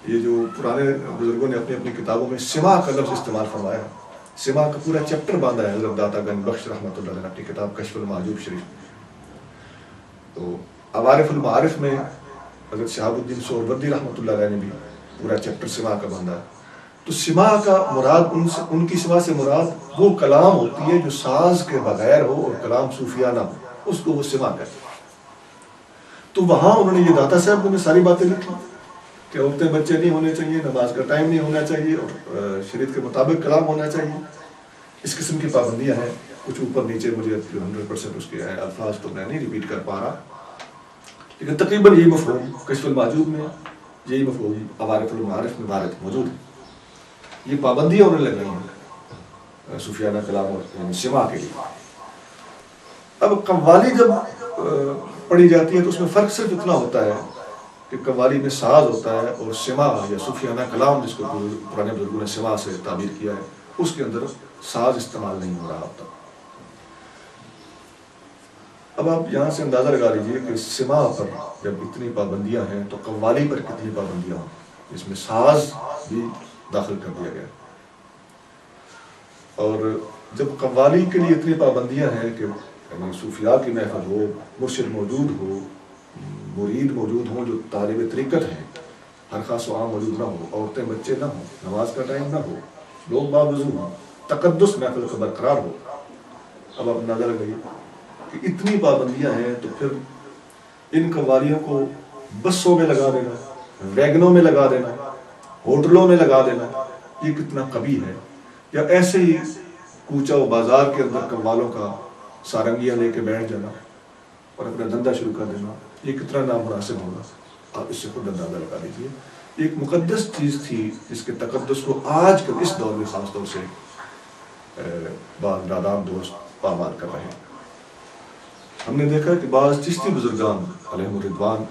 یہ جو پرانے بزرگوں نے اپنی اپنی کتابوں میں سما کا لفظ استعمال فرمایا ہے، سما کا پورا چیپٹر باندھا ہے حضرت داتا گنج بخش رحمۃ اللہ علیہ نے اپنی کتاب کشف المحجوب شریف میں۔ تو عوارف المعارف میں حضرت شہاب الدین سہروردی رحمۃ اللہ علیہ نے بھی پورا چیپٹر سما کا باندھا ہے۔ تو سما کا مراد ان کی سما سے مراد وہ کلام ہوتی ہے جو ساز کے بغیر ہو اور کلام صوفیانہ ہو، اس کو وہ سما کہتے ہیں۔ تو وہاں انہوں نے یہ داتا صاحب نے ساری باتیں لکھی کہ عورتیں بچے نہیں ہونے چاہیے، نماز کا ٹائم نہیں ہونا چاہیے، اور شریعت کے مطابق کلام ہونا چاہیے۔ اس قسم کی پابندیاں ہیں، کچھ اوپر نیچے، مجھے 100% اس کے الفاظ تو میں نہیں ریپیٹ کر پا رہا، لیکن تقریباً یہی مفہوم کشف المحجوب میں، یہی مفہوم عوارف المعارف میں وارد موجود ہے۔ یہ پابندیاں انہوں نے لگائی ہیں صوفیانہ کلام اور سما کے لیے۔ اب قوالی جب پڑھی جاتی ہے تو اس میں فرق صرف اتنا ہوتا ہے کہ قوالی میں ساز ہوتا ہے، اور سما یا صوفیانہ کلام جس کو پرانے بزرگوں نے سما سے تعبیر کیا ہے، اس کے اندر ساز استعمال نہیں ہو رہا ہوتا۔ اب آپ یہاں سے اندازہ لگا لیجئے کہ سما پر جب اتنی پابندیاں ہیں تو قوالی پر کتنی پابندیاں ہوں، اس میں ساز بھی داخل کر دیا گیا۔ اور جب قوالی کے لیے اتنی پابندیاں ہیں کہ صوفیاء کی محفل ہو، مرشد موجود ہو، مرید موجود ہوں جو طالب طریقت ہیں، ہر خاص و عام موجود نہ ہو، عورتیں بچے نہ ہوں، نماز کا ٹائم نہ ہو، لوگ باوضو ہوں، تقدس محفل کا برقرار ہو۔ اب آپ اندازہ لگائیے کہ اتنی پابندیاں ہیں تو پھر ان قوالیوں کو بسوں میں لگا دینا، ویگنوں میں لگا دینا، ہوٹلوں میں لگا دینا، یہ کتنا قبیح ہے. یا ایسے ہی کوچہ و بازار کے اندر قوالوں کا سارنگیاں لے کے بیٹھ جانا اور اپنا دھندا شروع کر دینا، یہ کتنا نامناسب ہوگا. آپ اس سے خود اندازہ لگا لیجیے. ایک مقدس چیز تھی جس کے تقدس کو آج کل اس دور میں خاص طور سے بعض نادان دوست پامال کر رہے ہیں. ہم نے دیکھا کہ بعض چشتی بزرگان علیہم الرضوان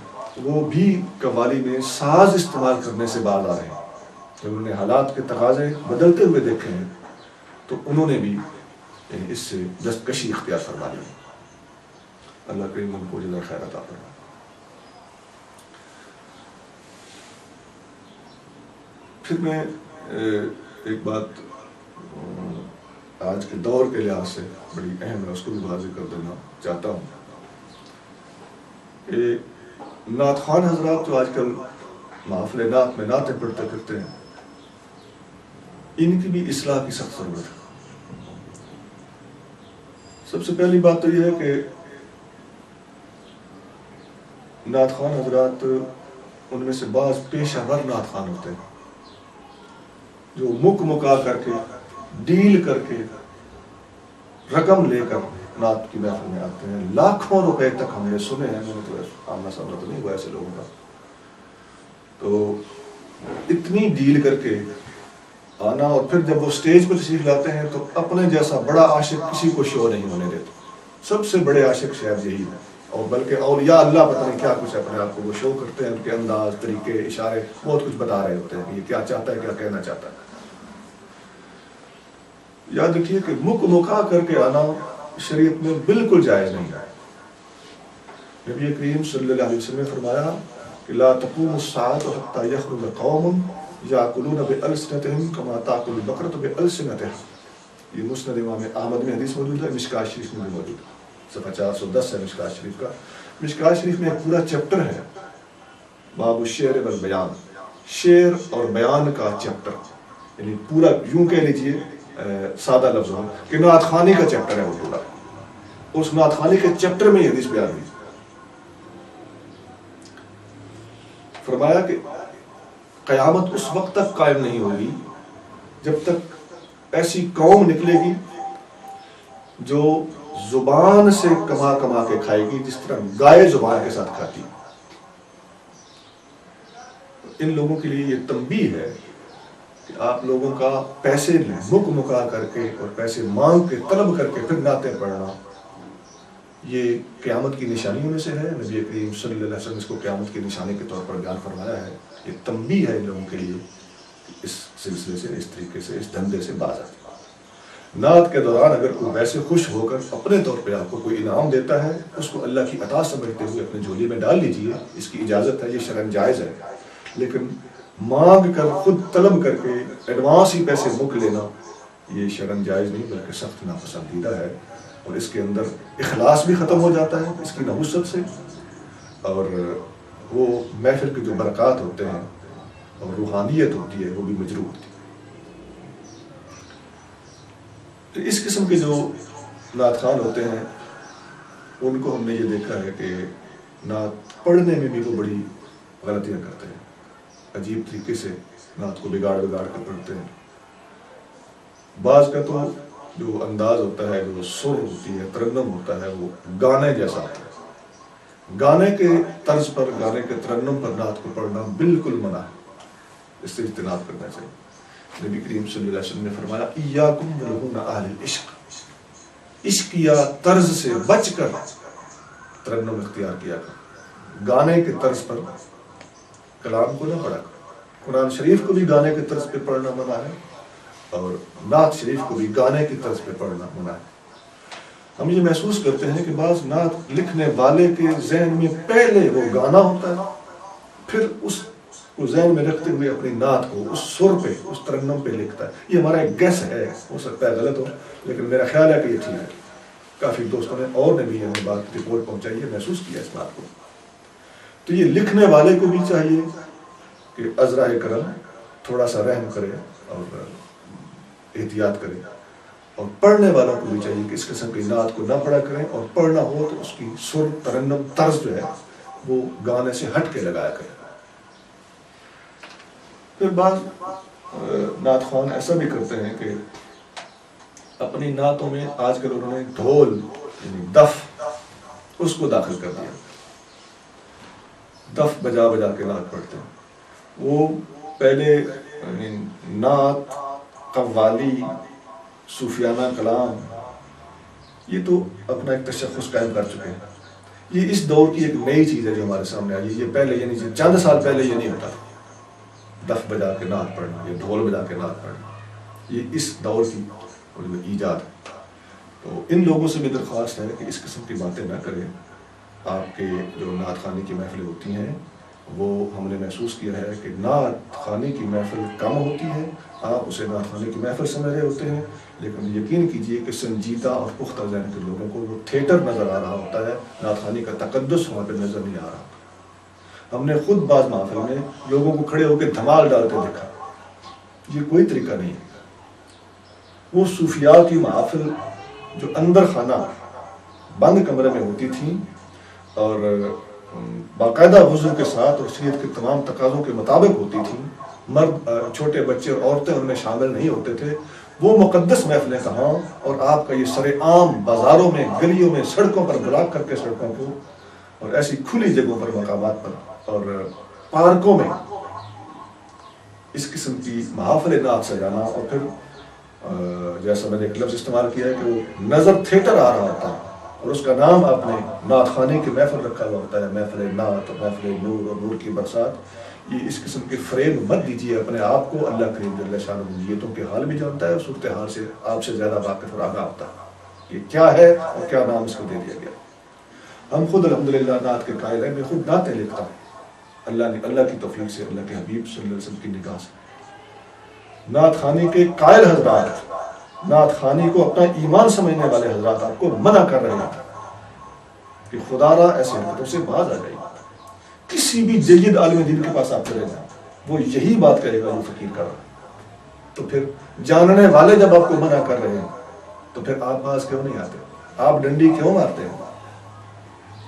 وہ بھی قوالی میں ساز استعمال کرنے سے باز آ رہے ہیں. جب انہوں نے حالات کے تقاضے بدلتے ہوئے دیکھے ہیں تو انہوں نے بھی اس سے دستکشی اختیار فرما لی. اللہ کریم ان کو جزائے خیر عطا فرمائے. پھر میں ایک بات آج کے دور کے لحاظ سے بڑی اہم ہے، اس کو بھی واضح کر دینا چاہتا ہوں کہ نعت خوان حضرات جو آج کل محافل نعت میں نعتیں پڑھتے پھرتے ہیں، ان کی بھی اصلاح کی سخت ضرورت ہے. سب سے پہلی بات تو یہ ہے کہ نعت خوان حضرات ان میں سے بعض پیشہ ور نعت خوان ہوتے ہیں جو مکا کر کے ڈیل کر کے رقم لے کر نعت کی محفل میں آتے ہیں. لاکھوں روپے تک ہم نے سنے ہیں، میں نے تو آمنا سامنا تو نہیں ہوا ایسے لوگوں کا. تو اتنی ڈیل کر کے آنا اور پھر جب وہ سٹیج پر تشریف لاتے ہیں تو اپنے جیسا بڑا عاشق کسی کو شو نہیں ہونے دیتے. سب سے بڑے عاشق شاید یہی ہے، اور بلکہ اولیاء اللہ پتہ نہیں کیا کچھ اپنے آپ کو وہ شو کرتے ہیں. ان کے انداز، طریقے، اشارے بہت کچھ بتا رہے ہوتے ہیں کہ یہ کیا چاہتا ہے، کیا کہنا چاہتا ہے. یاد رکھیے کہ مکا کر کے آنا شریعت میں بالکل جائز نہیں ہے. نبی کریم صلی اللہ علیہ وسلم نے فرمایا کہ لا تقوم الساعة حتى يخرج قوم يأكلون بألسنتهم كما تأكل البقرة بألسنتها. یہ مسند امام احمد میں حدیث موجود ہے، مشکوٰۃ شریف میں بھی موجود ہے. صفحہ 410 ہے مشکوٰۃ شریف کا. مشکوٰۃ شریف میں ایک پورا چیپٹر ہے باب الشعر والبیان، شعر اور بیان کا چیپٹر. یعنی پورا یوں کہہ لیجیے سادہ لفظوں کہ نعت خوانی کا چیپٹر ہے وہ پورا. اس نعت خوانی کے چیپٹر میں یہ حدیث بیان ہوئی. فرمایا کہ قیامت اس وقت تک قائم نہیں ہوگی جب تک ایسی قوم نکلے گی جو زبان سے کما کما کے کھائے گی جس طرح گائے زبان کے ساتھ کھاتی. ان لوگوں کے لیے یہ تنبیہ ہے کہ آپ لوگوں کا پیسے مکا کر کے اور پیسے مانگ کے طلب کر کے پھر نعتیں پڑھنا یہ قیامت کی نشانیوں میں سے ہے. نبی کریم صلی اللہ علیہ وسلم اس کو قیامت کی نشانی کے طور پر بیان فرمایا ہے. یہ تنبیہ ہے ان لوگوں کے لیے اس سلسلے سے، اس طریقے سے، اس دھندے سے باز آئے. نعت کے دوران اگر کوئی ویسے خوش ہو کر اپنے طور پہ آپ کو کوئی انعام دیتا ہے، اس کو اللہ کی عطا سمجھتے ہوئے اپنے جھولی میں ڈال لیجیے. اس کی اجازت ہے، یہ شرعاً جائز ہے. لیکن مانگ کر خود طلب کر کے ایڈوانس ہی پیسے مک لینا یہ شرعاً جائز نہیں بلکہ سخت ناپسندیدہ ہے. اور اس کے اندر اخلاص بھی ختم ہو جاتا ہے اس کی نحوست سے، اور وہ محفل کے جو برکات ہوتے ہیں اور روحانیت ہوتی ہے وہ بھی مجروح ہوتی ہے. تو اس قسم کے جو نعت خوان ہوتے ہیں ان کو ہم نے یہ دیکھا ہے کہ نعت پڑھنے میں بھی وہ بڑی غلطیاں کرتے ہیں. عجیب طریقے سے نعت کو بگاڑ کر پڑھتے ہیں. بعض کا تو جو انداز ہوتا ہے، جو سر ہوتی ہے، ترنم ہوتا ہے، وہ گانے جیسا ہوتا ہے. گانے کے طرز پر، گانے کے ترنم پر نعت کو پڑھنا بالکل منع ہے. اس سے اجتناب کرنا چاہیے. نبی کریم صلی اللہ علیہ وسلم نے فرمایا ایاکم ولہون اہل العشق، عشق یا طرز سے بچ کر ترنم اختیار کیا کر. گانے کے طرز پر کلام کو نہ پڑھا کر. قرآن شریف کو بھی گانے کے طرز پہ پڑھنا منع ہے اور نعت شریف کو بھی گانے کی طرز پہ پڑھنا منع ہے. ہم یہ محسوس کرتے ہیں کہ بعض نعت لکھنے والے کے ذہن میں پہلے وہ گانا ہوتا ہے، پھر اس کو ذہن میں رکھتے ہوئے اپنی نعت کو اس سر پہ، اس ترنم پہ لکھتا ہے. یہ ہمارا ایک گیس ہے، ہو سکتا ہے غلط ہو لیکن میرا خیال ہے کہ یہ ٹھیک ہے. کافی دوستوں نے اور نے بھی ہمیں بات رپورٹ پہنچائی ہے، محسوس کیا اس بات کو. تو یہ لکھنے والے کو بھی چاہیے کہ عذرا کرم تھوڑا سا رحم کرے اور احتیاط کرے. اور پڑھنے والوں کو بھی چاہیے کہ اس قسم کی نعت کو نہ پڑھا کریں، اور پڑھنا ہو تو اس کی سر، ترنم، طرز جو ہے وہ گانے سے ہٹ کے لگایا کریں۔ پھر بعض نعت خوان ایسا بھی کرتے ہیں کہ اپنی نعتوں میں آج کل انہوں نے ڈھول یعنی دف اس کو داخل کر دیا، دف بجا بجا کے نعت پڑھتے ہیں۔ وہ پہلے نعت، قوالی، صوفیانہ کلام یہ تو اپنا ایک تشخص قائم کر چکے ہیں۔ یہ اس دور کی ایک نئی چیز ہے جو ہمارے سامنے آئی ہے۔ یہ پہلے یعنی چند سال پہلے یہ نہیں ہوتا تھا، دف بجا کے نعت پڑھنا یا ڈھول بجا کے نعت پڑھنا، یہ اس دور کی ایجاد ہے۔ تو ان لوگوں سے بھی درخواست ہے کہ اس قسم کی باتیں نہ کریں۔ آپ کے جو نعت خوانی کی محفلیں ہوتی ہیں وہ ہم نے محسوس کیا ہے کہ نعت خوانی کی محفل کم ہوتی ہے، آپ اسے نعت خوانی کی محفل سمجھ رہے ہوتے ہیں، لیکن یقین کیجئے کہ سنجیدہ اور پختہ ذہن کے لوگوں کو وہ تھیٹر نظر آ رہا ہوتا ہے، نعت خوانی کا تقدس وہاں پہ نظر نہیں آ رہا۔ ہم نے خود بعض محفل میں لوگوں کو کھڑے ہو کے دھمال ڈالتے دیکھا، یہ کوئی طریقہ نہیں ہے۔ وہ صوفیاء کی محافل جو اندر خانہ بند کمرے میں ہوتی تھیں اور باقاعدہ وضو کے ساتھ اور شریعت کے تمام تقاضوں کے مطابق ہوتی تھیں، مرد، چھوٹے بچے اور عورتیں ان میں شامل نہیں ہوتے تھے، وہ مقدس محفلیں کہاں، اور آپ کا یہ سر عام بازاروں میں، گلیوں میں، سڑکوں پر بلاک کر کے سڑکوں کو اور ایسی کھلی جگہوں پر، مقامات پر اور پارکوں میں اس قسم کی محافل نعت سجانا، اور پھر جیسا میں نے ایک لفظ استعمال کیا ہے کہ وہ نظر تھیٹر آ رہا ہوتا ہے اور اس کا نام آپ نے نعت خوانی کی محفل رکھا ہوا ہوتا ہے، محفل نعت اور محفل نور اور نور کی برسات۔ یہ اس قسم کے فریب مت دیجیے اپنے آپ کو۔ اللہ کریم جل شانہ نیتوں کے حال بھی جانتا ہے اور صورتحال سے آپ سے زیادہ واقف اور آگاہ ہوتا ہے، یہ کیا ہے اور کیا نام اس کو دے دیا گیا۔ ہم خود الحمدللہ نعت کے قائل ہیں، میں خود نعتیں لکھتا ہوں اللہ کی توفیق سے، اللہ کے حبیب صلی اللہ علیہ وسلم کی نگاہ سے۔ نعت خوانی کے قائل حضرات، نعت خوانی کو اپنا ایمان سمجھنے والے حضرات آپ کو منع کر رہے ہیں کہ خدا را ایسے حرکتوں سے باز آ جائے۔ کسی بھی جید عالم دین کے پاس آپ چلے جائیں، وہ یہی بات کہے گا جو فقیر کر رہا ہے۔ تو پھر جاننے والے جب آپ کو منع کر رہے ہیں تو پھر آپ باز کیوں نہیں آتے؟ آپ ڈنڈی کیوں مارتے ہیں؟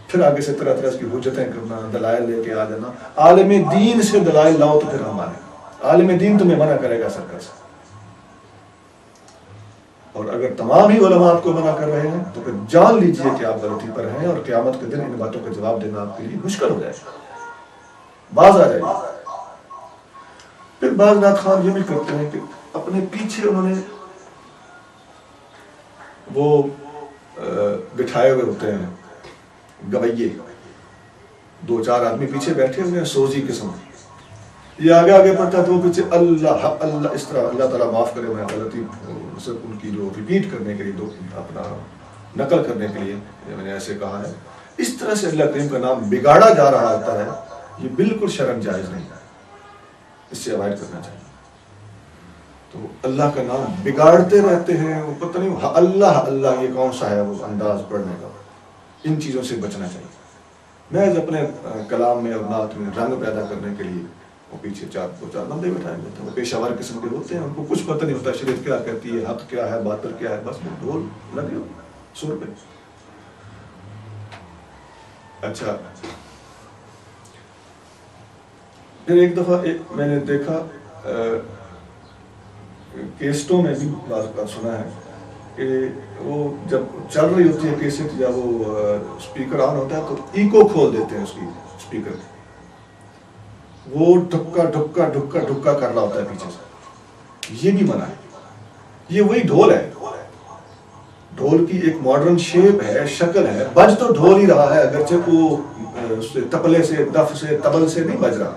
پھر آگے سے طرح طرح کی حجتیں کرنا، دلائل لے کے آ جانا۔ عالم دین سے دلائل لاؤ تو پھر ہم آئیں۔ عالم دین تمہیں منع کرے گا سرکس، اور اگر تمام ہی علماء آپ کو منع کر رہے ہیں تو پھر جان لیجئے کہ آپ غلطی پر ہیں، اور قیامت کے دن ان باتوں کا جواب دینا آپ کے لیے مشکل ہو جائے گا، باز آ جائے گا۔ پھر بعض نعت خوان یہ بھی کرتے ہیں کہ اپنے پیچھے انہوں نے وہ بٹھائے ہوئے ہوتے ہیں گویے، دو چار آدمی پیچھے بیٹھے ہوئے ہیں سوزی قسم، یہ آگے آگے پڑھتا ہے تو وہ پیچھے اللہ اللہ، اس طرح اللہ تعالیٰ معاف کرے میں غلطی سب ان کی جو ریپیٹ کرنے کے لیے، اپنا نقل کرنے کے لیے میں نے ایسے کہا ہے، اس طرح سے اللہ کریم کا نام بگاڑا جا رہا ہوتا ہے، یہ بالکل شرعاً جائز نہیں ہے، اس سے اوائڈ کرنا چاہیے۔ تو اللہ کا نام بگاڑتے رہتے ہیں، وہ پتہ نہیں اللہ اللہ یہ کون سا ہے وہ انداز پڑھنے کا، ان چیزوں سے بچنا چاہیے۔ میں اپنے کلام میں اور نعت میں رنگ پیدا کرنے کے لیے وہ پیچھے دو چار بندے بٹھائے ہوتے ہیں، وہ پیشہ ور قسم کے ہوتے ہیں، ان کو کچھ پتہ نہیں ہوتا شریعت کیا کہتی ہے، حق کیا ہے، باطل کیا ہے، بس وہ ڈھول لگے ہو سر پہ۔ اچھا، پھر ایک دفعہ میں نے دیکھا کیسٹوں میں بھی بعض بات سنا ہے کہ وہ جب چل رہی ہوتی ہے کیسٹ یا وہ اسپیکر آن ہوتا ہے تو ایکو کھول دیتے ہیں اس کی اسپیکر کی، وہ ڈھکا ڈھکا ڈھکا ڈھکا کر رہا ہوتا ہے پیچھے سے، یہ بھی منع ہے۔ یہ وہی ڈھول ہے، ڈھول کی ایک ماڈرن شیپ ہے، شکل ہے، بج تو ڈھول ہی رہا ہے، اگرچہ وہ تبلے سے، دف سے، تبل سے نہیں بج رہا۔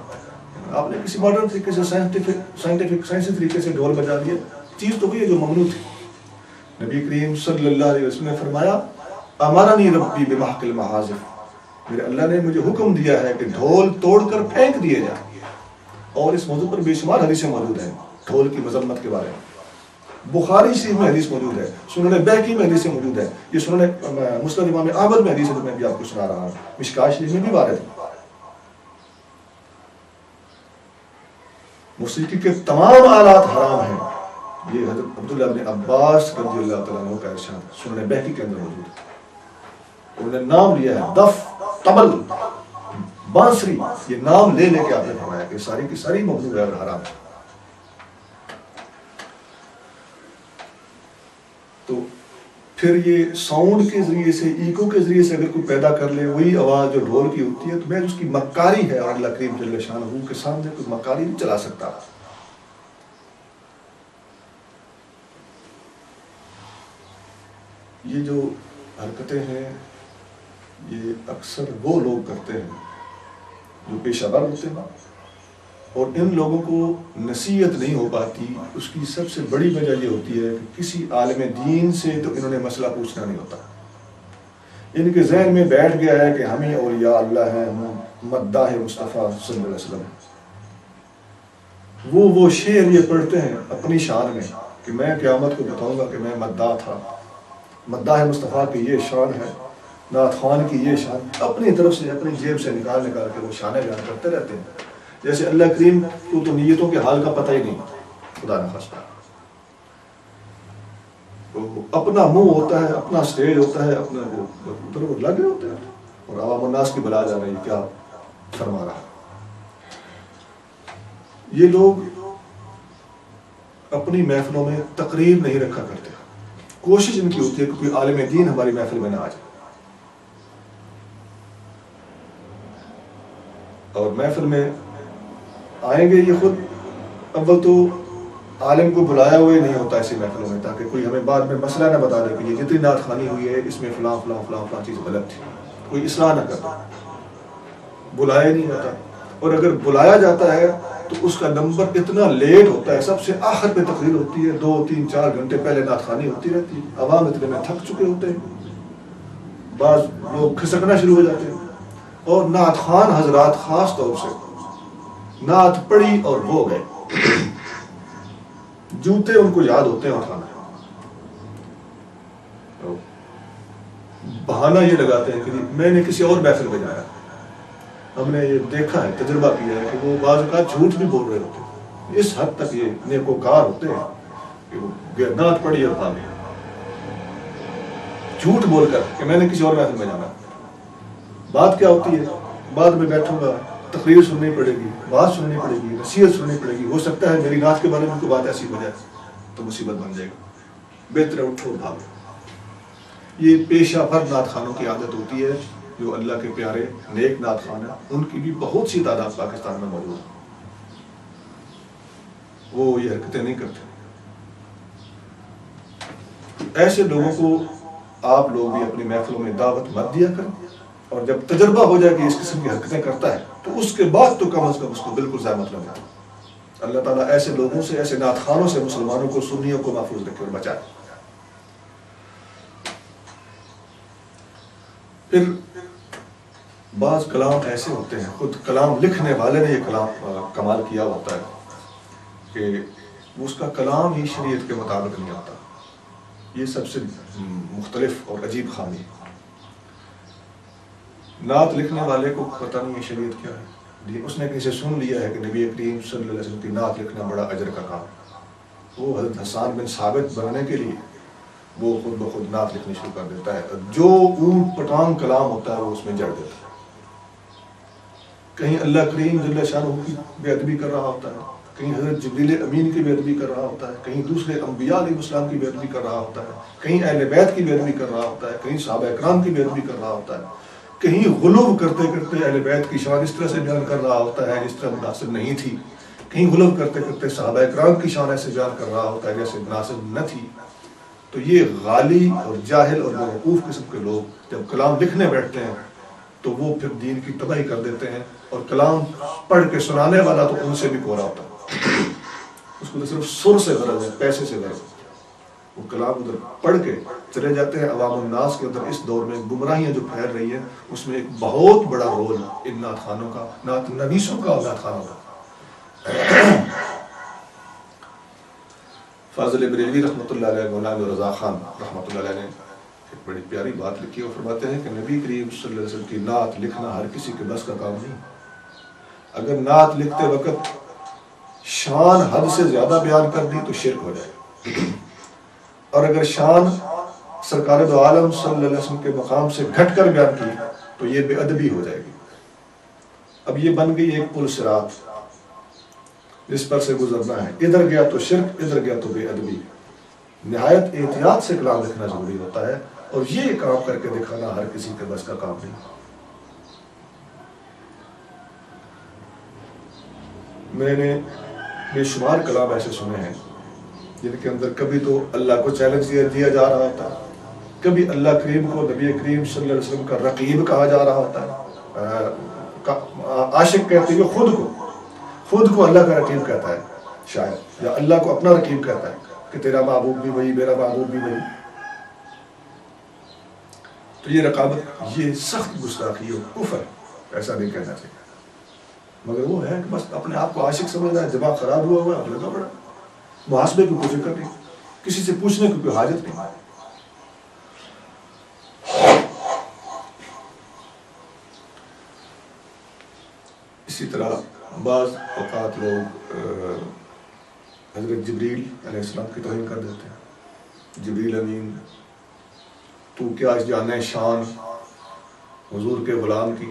آپ نے کسی ماڈرن طریقے سے سائنسی طریقے سے ڈھول بجا دیا، چیز تو وہی ہے جو ممنوع تھی۔ نبی کریم صلی اللہ علیہ وسلم نے فرمایا امرنی ربی بمحق المعازف، میرے اللہ نے مجھے حکم دیا ہے کہ ڈھول توڑ کر پھینک دیے جائیں، اور اس موضوع پر بے شمار حدیثیں موجود ہیں ڈھول کی مذمت کے بارے میں۔ بخاری شریف میں حدیث موجود ہے، سنن بیہقی میں حدیث موجود ہے، یہ سنن مسند امام احمد میں حدیث میں بھی آپ کو سنا رہا ہوں، مشکاۃ شریف میں بھی وارد ہے۔ موسیقی کے تمام آلات حرام ہیں، یہ حضرت عبداللہ ابن عباس رضی اللہ تعالیٰ عنہ کا ارشاد سنن بہقی کے اندر موجود ہے. انہوں نے نام لیا ہے دف، طبل، بانسری، یہ نام لے کے آپ نے فرمایا کہ ساری کی ساری ممنوع ہے اور حرام ہے. تو پھر یہ ساؤنڈ کے ذریعے سے، ایکو کے ذریعے سے اگر کوئی پیدا کر لے وہی آواز جو ڈھول کی ہوتی ہے، تو میں اس کی مکاری ہے، اور اللہ کریم جل شانہ کے سامنے کوئی مکاری نہیں چلا سکتا. یہ جو حرکتیں ہیں یہ اکثر وہ لوگ کرتے ہیں جو پیشہ ور ہوتے ہیں، اور ان لوگوں کو نصیحت نہیں ہو پاتی. اس کی سب سے بڑی وجہ یہ ہوتی ہے کہ کسی عالم دین سے تو انہوں نے مسئلہ پوچھنا نہیں ہوتا. ان کے ذہن میں بیٹھ گیا ہے کہ ہم ہی اولیاء اللہ ہیں، ہم مداح مصطفیٰ صلی اللہ علیہ وسلم. وہ شعر یہ پڑھتے ہیں اپنی شان میں کہ میں قیامت کو بتاؤں گا کہ میں مداح تھا. مداح مصطفیٰ کی یہ شان ہے، نعت خوان کی یہ شان، اپنی طرف سے اپنی جیب سے نکال کے وہ شانیں بیان کرتے رہتے ہیں. جیسے اللہ کریم کو تو نیتوں کے حال کا پتہ ہی نہیں، خدا نخواستہ. اپنا منہ ہوتا ہے، اپنا سٹیج ہوتا ہے، اپنا ادھر وہ لگے ہوتے ہیں، اور عوام الناس کی بلا جا رہی کیا فرما رہا. یہ لوگ اپنی محفلوں میں تقریر نہیں رکھا کرتے. کوشش ان کی ہوتی ہے کہ کوئی عالم دین ہماری محفل میں نہ آ جائے، اور محفل میں آئیں گے یہ خود. اول تو عالم کو بلایا ہوئے نہیں ہوتا ایسی محفلوں میں، تاکہ کوئی ہمیں بعد میں مسئلہ نہ بتا دے کہ یہ جتنی نعت خوانی ہوئی ہے اس میں فلاں فلاں فلاں فلاں چیز غلط تھی، کوئی اصلاح نہ کرتا. بلایا نہیں جاتا، اور اگر بلایا جاتا ہے تو اس کا نمبر اتنا لیٹ ہوتا ہے، سب سے آخر پہ تقریر ہوتی ہے، 2 3 4 گھنٹے پہلے نعت خوانی ہوتی رہتی ہے. عوام اتنے میں تھک چکے ہوتے ہیں، بعض لوگ کھسکنا شروع ہو جاتے ہیں، اور نعت خوان حضرات خاص طور سے نعت پڑھی اور وہ گئے، جوتے ان کو یاد ہوتے ہیں اٹھانا. بہانہ یہ لگاتے ہیں کہ میں نے کسی اور محفل میں جایا. ہم نے یہ دیکھا ہے، تجربہ کیا ہے کہ وہ بعض اوقات جھوٹ بھی بول رہے ہوتے ہیں. اس حد تک یہ نیکوکار ہوتے ہیں کہ وہ نعت پڑھی اور بھاگے، جھوٹ بول کر کہ میں نے کسی اور محفل میں جانا. بات کیا ہوتی ہے؟ بعد میں بیٹھوں گا، تقریر سننی پڑے گی، بات سننی پڑے گی، نصیحت سننی پڑے گی، ہو سکتا ہے میری نعت کے بارے میں کوئی بات ایسی ہو جائے تو مصیبت بن جائے گا، بہتر ہے اٹھو بھاگو. یہ پیشہ ور نعت خوانوں کی عادت ہوتی ہے، جو اللہ کے پیارے نیک نعت خوان ہیں، ان کی بھی بہت سی تعداد پاکستان میں موجود ہے. وہ یہ حرکتیں نہیں کرتے. ایسے لوگوں کو آپ لوگ بھی اپنی محفلوں میں دعوت مت دیا کریں، اور جب تجربہ ہو جائے کہ اس قسم کی حرکتیں کرتا ہے تو اس کے بعد تو کم از کم اس کو بالکل ضائع مت لگائیں. اللہ تعالیٰ ایسے لوگوں سے، ایسے نعت خوانوں سے مسلمانوں کو، سنیوں کو محفوظ رکھے اور بچائے. پھر بعض کلام ایسے ہوتے ہیں، خود کلام لکھنے والے نے یہ کلام کمال کیا ہوتا ہے کہ اس کا کلام ہی شریعت کے مطابق نہیں آتا. یہ سب سے مختلف اور عجیب خامی ہے. نعت لکھنے والے کو پتہ نہیں ہے شریعت کیا ہے، اس نے کہیں سے سن لیا ہے کہ نبی کریم صلی اللہ علیہ وسلم کی نعت لکھنا بڑا اجر کا کام. وہ حضرت حسان بن ثابت بننے کے لیے وہ خود بخود نعت لکھنی شروع کر دیتا ہے، جو اونٹ پٹانگ کلام ہوتا ہے وہ اس میں جڑ دیتا ہے. کہیں اللہ کریم جل شانہ کی بے ادبی کر رہا ہوتا ہے، کہیں حضرت جبریل امین کی بے ادبی کر رہا ہوتا ہے، کہیں دوسرے انبیاء علیہ السلام کی بے ادبی کر رہا ہوتا ہے، کہیں اہل بیت کی بے ادبی کر رہا ہوتا ہے، کہیں صحابہ اکرام کی بے ادبی کر رہا ہوتا ہے، کہیں غلو کرتے کرتے اہل بیت کی شان اس طرح سے بیان کر رہا ہوتا ہے جس طرح مناسب نہیں تھی، کہیں غلو کرتے کرتے صحابہ اکرام کی شان ایسے بیان کر رہا ہوتا ہے جیسے مناسب نہ تھی. تو یہ غالی اور جاہل اور بیوقوف قسم کے لوگ جب کلام لکھنے بیٹھتے ہیں تو وہ پھر دین کی تباہی کر دیتے ہیں، اور کلام پڑھ کے سنانے والا تو ان سے بھی کوڑا ہوتا ہے. اس کو تو صرف سر سے غرض ہے، پیسے سے غرض ہے. وہ کلام ادھر پڑھ کے چلے جاتے ہیں. عوام الناس کے اندر اس دور میں گمراہیاں جو پھیل رہی ہیں اس میں ایک بہت بڑا رول ان نعت خوانوں کا، نعت نویسوں کا اور نعت خوانوں کا. فاضل بریلوی رحمۃ اللہ علیہ، مولانا رضا خان رحمۃ اللہ علیہ نے ایک بڑی پیاری بات لکھی اور فرماتے ہیں کہ نبی کریم صلی اللہ علیہ وسلم کی نعت لکھنا ہر کسی کے بس کا کام نہیں. اگر نعت لکھتے وقت شان حد سے زیادہ بیان کر دی تو شرک ہو جائے. اور اگر شان سرکار دو عالم صلی اللہ علیہ وسلم کے مقام سے گھٹ کر بیان کی تو یہ بے ادبی ہو جائے گی. اب یہ بن گئی ایک پل صراط جس پر سے گزرنا ہے، ادھر گیا تو شرک، ادھر گیا تو بے ادبی. نہایت احتیاط سے کلام لکھنا ضروری ہوتا ہے، اور یہ کام کر کے دکھانا ہر کسی کے بس کا کام نہیں. میں نے بے شمار کلام ایسے سنے ہیں جن کے اندر کبھی تو اللہ کو چیلنج دیا جا رہا ہوتا ہے، کبھی اللہ کریم کو، نبی کریم صلی اللہ علیہ وسلم کا رقیب کہا جا رہا ہوتا ہے. عاشق کہتے ہیں خود کو اللہ کا رقیب کہتا ہے شاید، یا اللہ کو اپنا رقیب کہتا ہے کہ تیرا محبوب بھی وہی، میرا محبوب بھی وہی. تو یہ رقابت، یہ سخت گستاخی اور کفر، ایسا نہیں کہنا چاہیے. مگر وہ ہے کہ بس اپنے آپ کو عاشق سمجھنا ہے، دماغ خراب ہوا ہوا ہے، لگا پڑا، محاسبے کی کوئی فکر نہیں، کسی سے پوچھنے کی کوئی حاجت نہیں. اسی طرح بعض اوقات لوگ حضرت جبریل علیہ السلام کی توہین کر دیتے ہیں. جبریل امین، تو کیا جانے شان حضور کے غلام کی،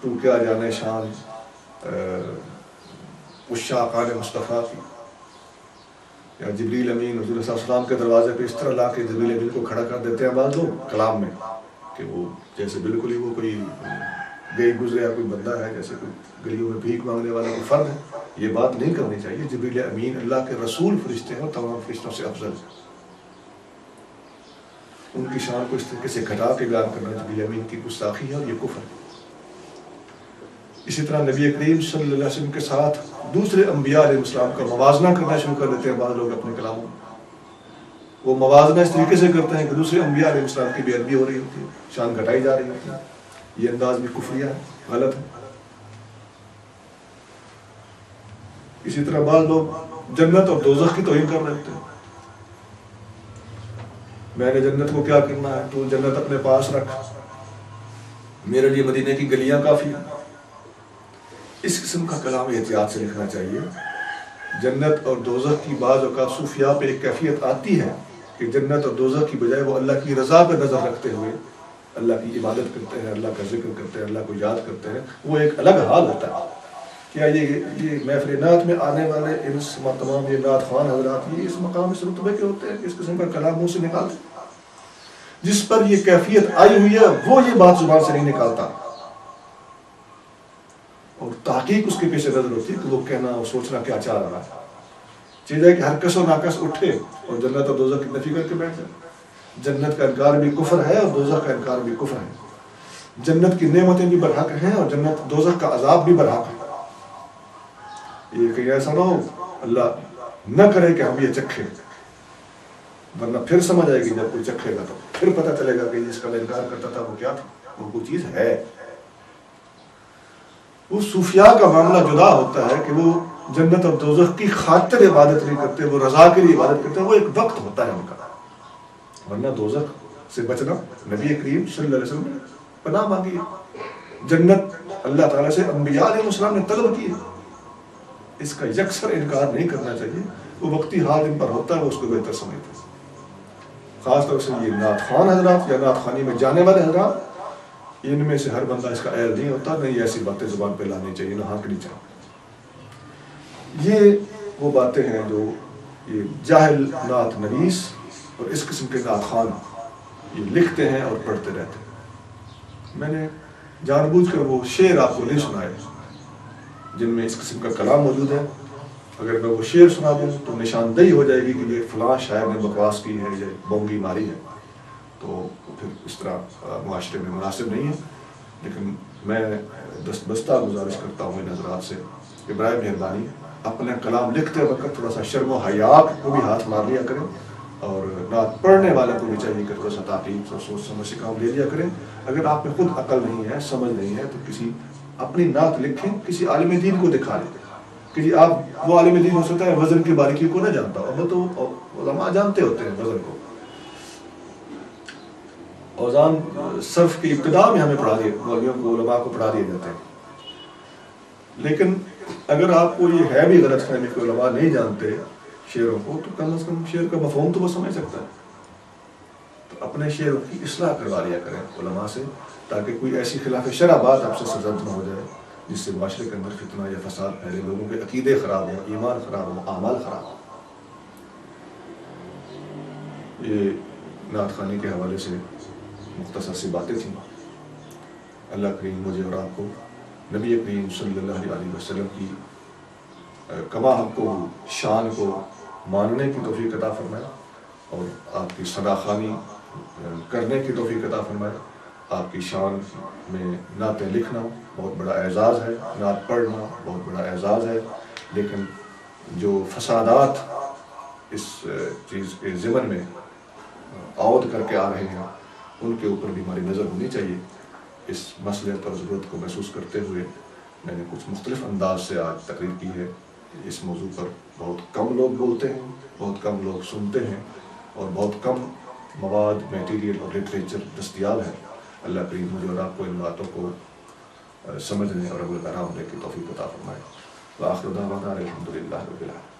تو کیا جانے شان عشاقان مصطفیٰ کی. یا جبریل امین حضور صلی اللہ علیہ وسلم کے دروازے پہ اس طرح لا کے جبریل امین کو کھڑا کر دیتے ہیں بعض لوگ کلام میں کہ وہ جیسے بالکل ہی وہ کوئی گئی گزریا کوئی بندہ ہے، جیسے کوئی گلیوں میں بھیک مانگنے والا کوئی فرد ہے. یہ بات نہیں کرنی چاہیے. جبریل امین اللہ کے رسول فرشتے ہیں اور تمام فرشتوں سے افضل ہیں. ان کی شان کو اس طریقے سے گھٹا کے بیان کرنا جبریل امین کی گستاخی ہے اور یہ کفر ہے. اسی طرح نبی کریم صلی اللہ علیہ وسلم کے ساتھ دوسرے انبیاء علیہ السلام کا موازنہ کرنا شروع کر دیتے ہیں بعض لوگ اپنے کلاموں میں. وہ موازنہ اس طریقے سے کرتے ہیں کہ دوسرے انبیاء علیہ السلام کی بے ادبی ہو رہی ہوتی ہے، شان گھٹائی جا رہی ہوتی ہے. یہ انداز بھی کفریہ ہے، غلط ہے. اسی طرح بعض لوگ جنت اور دوزخ کی توہین کر رہے ہوتے ہیں. میں نے جنت کو کیا کرنا ہے، تو جنت اپنے پاس رکھ، میرے لیے مدینے کی گلیاں کافی ہیں. اس قسم کا کلام احتیاط سے لکھنا چاہیے. جنت اور دوزخ کی بعض اوقات صوفیاء پہ ایک کیفیت آتی ہے کہ جنت اور دوزخ کی بجائے وہ اللہ کی رضا پہ نظر رکھتے ہوئے اللہ کی عبادت کرتے ہیں، اللہ کا ذکر کرتے ہیں، اللہ کو یاد کرتے ہیں. وہ ایک الگ حال ہوتا ہے. کیا یہ محفل نعت میں آنے والے ان تمام یہ نعت خوان حضرات یہ اس مقام اس رتبے کے ہوتے ہیں کہ اس قسم کا کلام منہ سے نکالتے ہیں؟ جس پر یہ کیفیت آئی ہوئی ہے وہ یہ بات زبان سے نہیں نکالتا، اور تحقیق اس کے پیش نظر ہوتی ہے کہ وہ کہنا اور سوچنا کیا چاہ رہا ہے. چیز ہے کہ ہر کس و ناکس اٹھے اور جنت اور دوزخ کی نفی کر کے بیٹھ جائے. جنت کا انکار بھی کفر ہے اور دوزخ کا انکار بھی کفر ہے. جنت کی نعمتیں بھی برحق ہیں اور جنت دوزخ کا عذاب بھی برحق ہے. یہ کہ ایسا نہ ہو اللہ نہ کرے کہ ہم یہ چکھیں، ورنہ پھر سمجھ آئے گی جب کوئی چکھے گا تو پھر پتہ چلے گا کہ جس کا میں انکار کرتا تھا وہ کیا تھا، وہ کوئی چیز ہے. وہ صوفیاء کا معاملہ جدا ہوتا ہے کہ وہ جنت اور دوزخ کی خاطر عبادت نہیں کرتے، وہ رضا کے لیے عبادت کرتے ہیں. وہ ایک وقت ہوتا ہے ان کا، ورنہ دوزخ سے بچنا نبی کریم صلی اللہ علیہ وسلم نے پناہ مانگی ہے. جنت اللہ تعالیٰ سے انبیاء علیہ السلام نے طلب کی ہے. اس کا یکسر انکار نہیں کرنا چاہیے. وہ وقتی حال ان پر ہوتا ہے وہ اس کو بہتر سمجھتے ہیں. خاص طور سے یہ نعت خوان حضرات یا نعت خوانی میں جانے والے حضرات، ان میں سے ہر بندہ اس کا اہل نہیں ہوتا، نہیں ایسی باتیں زبان پہ لانی چاہیے، نہ ہانکنی چاہیے. یہ وہ باتیں ہیں جو یہ جاہل نعت نویس اور اس قسم کے نعت خوان یہ لکھتے ہیں اور پڑھتے رہتے ہیں. میں نے جان بوجھ کر وہ شعر آپ کو نہیں سنائے جن میں اس قسم کا کلام موجود ہے. اگر میں وہ شعر سنا دوں تو نشاندہی ہو جائے گی کہ یہ فلاں شاعر نے بکواس کی ہے یا بونگی ماری ہے، تو پھر اس طرح معاشرے میں مناسب نہیں ہے. لیکن میں دست بستہ گزارش کرتا ہوں ان حضرات سے کہ برائے مہربانی اپنا کلام لکھتے وقت تھوڑا سا شرم و حیا کو بھی ہاتھ مار لیا کریں، اور نعت پڑھنے والے کو بھی چاہیے کہ تھوڑا سا تحقیق اور سوچ سمجھ سے کام لے لیا کریں. اگر آپ میں خود عقل نہیں ہے، سمجھ نہیں ہے، تو کسی اپنی نعت لکھیں، کسی عالم دین کو دکھا لیں کہ جی آپ، وہ عالم دین ہو سکتا ہے وزن کی باریکی کو نہ جانتا ہو، وہ تو علماء جانتے ہوتے ہیں وزن کو. اوزان صرف کی ابتدا میں ہمیں پڑھا دیے، مولویوں کو، علماء کو پڑھا دیے جاتے ہیں. لیکن اگر آپ کو یہ ہے بھی غلط فہمی کہ علماء نہیں جانتے، شعروں کو تو کم از کم شعر کا مفہوم تو وہ سمجھ سکتا ہے، تو اپنے شعروں کی اصلاح کروا لیا کریں علماء سے، تاکہ کوئی ایسی خلاف شرع بات آپ سے سرزد نہ ہو جائے جس سے معاشرے کے اندر فتنہ یا فساد پھیلے، لوگوں کے عقیدے خراب ہوں، ایمان خراب ہوں، اعمال خراب ہوں۔ یہ نعت خوانی کے حوالے سے مختصر سی باتیں تھیں۔ اللہ کریم مجھے اور آپ کو نبی کریم صلی اللہ علیہ وسلم کی کما حق کو شان کو ماننے کی توفیق عطا فرمائے، اور آپ کی صدا خوانی کرنے کی توفیق عطا فرمائے۔ آپ کی شان میں نعتیں لکھنا بہت بڑا اعزاز ہے، نعت پڑھنا بہت بڑا اعزاز ہے، لیکن جو فسادات اس چیز کے ضمن میں عود کر کے آ رہے ہیں ان کے اوپر بھی ہماری نظر ہونی چاہیے۔ اس مسئلے اور ضرورت کو محسوس کرتے ہوئے میں نے کچھ مختلف انداز سے آج تقریر کی ہے۔ اس موضوع پر بہت کم لوگ بولتے ہیں، بہت کم لوگ سنتے ہیں، اور بہت کم مواد، میٹیریل اور لٹریچر دستیاب ہے۔ اللہ کریم مجھے اور آپ کو ان باتوں کو سمجھنے اور عمل پیرا ہونے کی توفیق عطا فرمائے۔ وآخر دعوانا الحمدللہ رب العالمین۔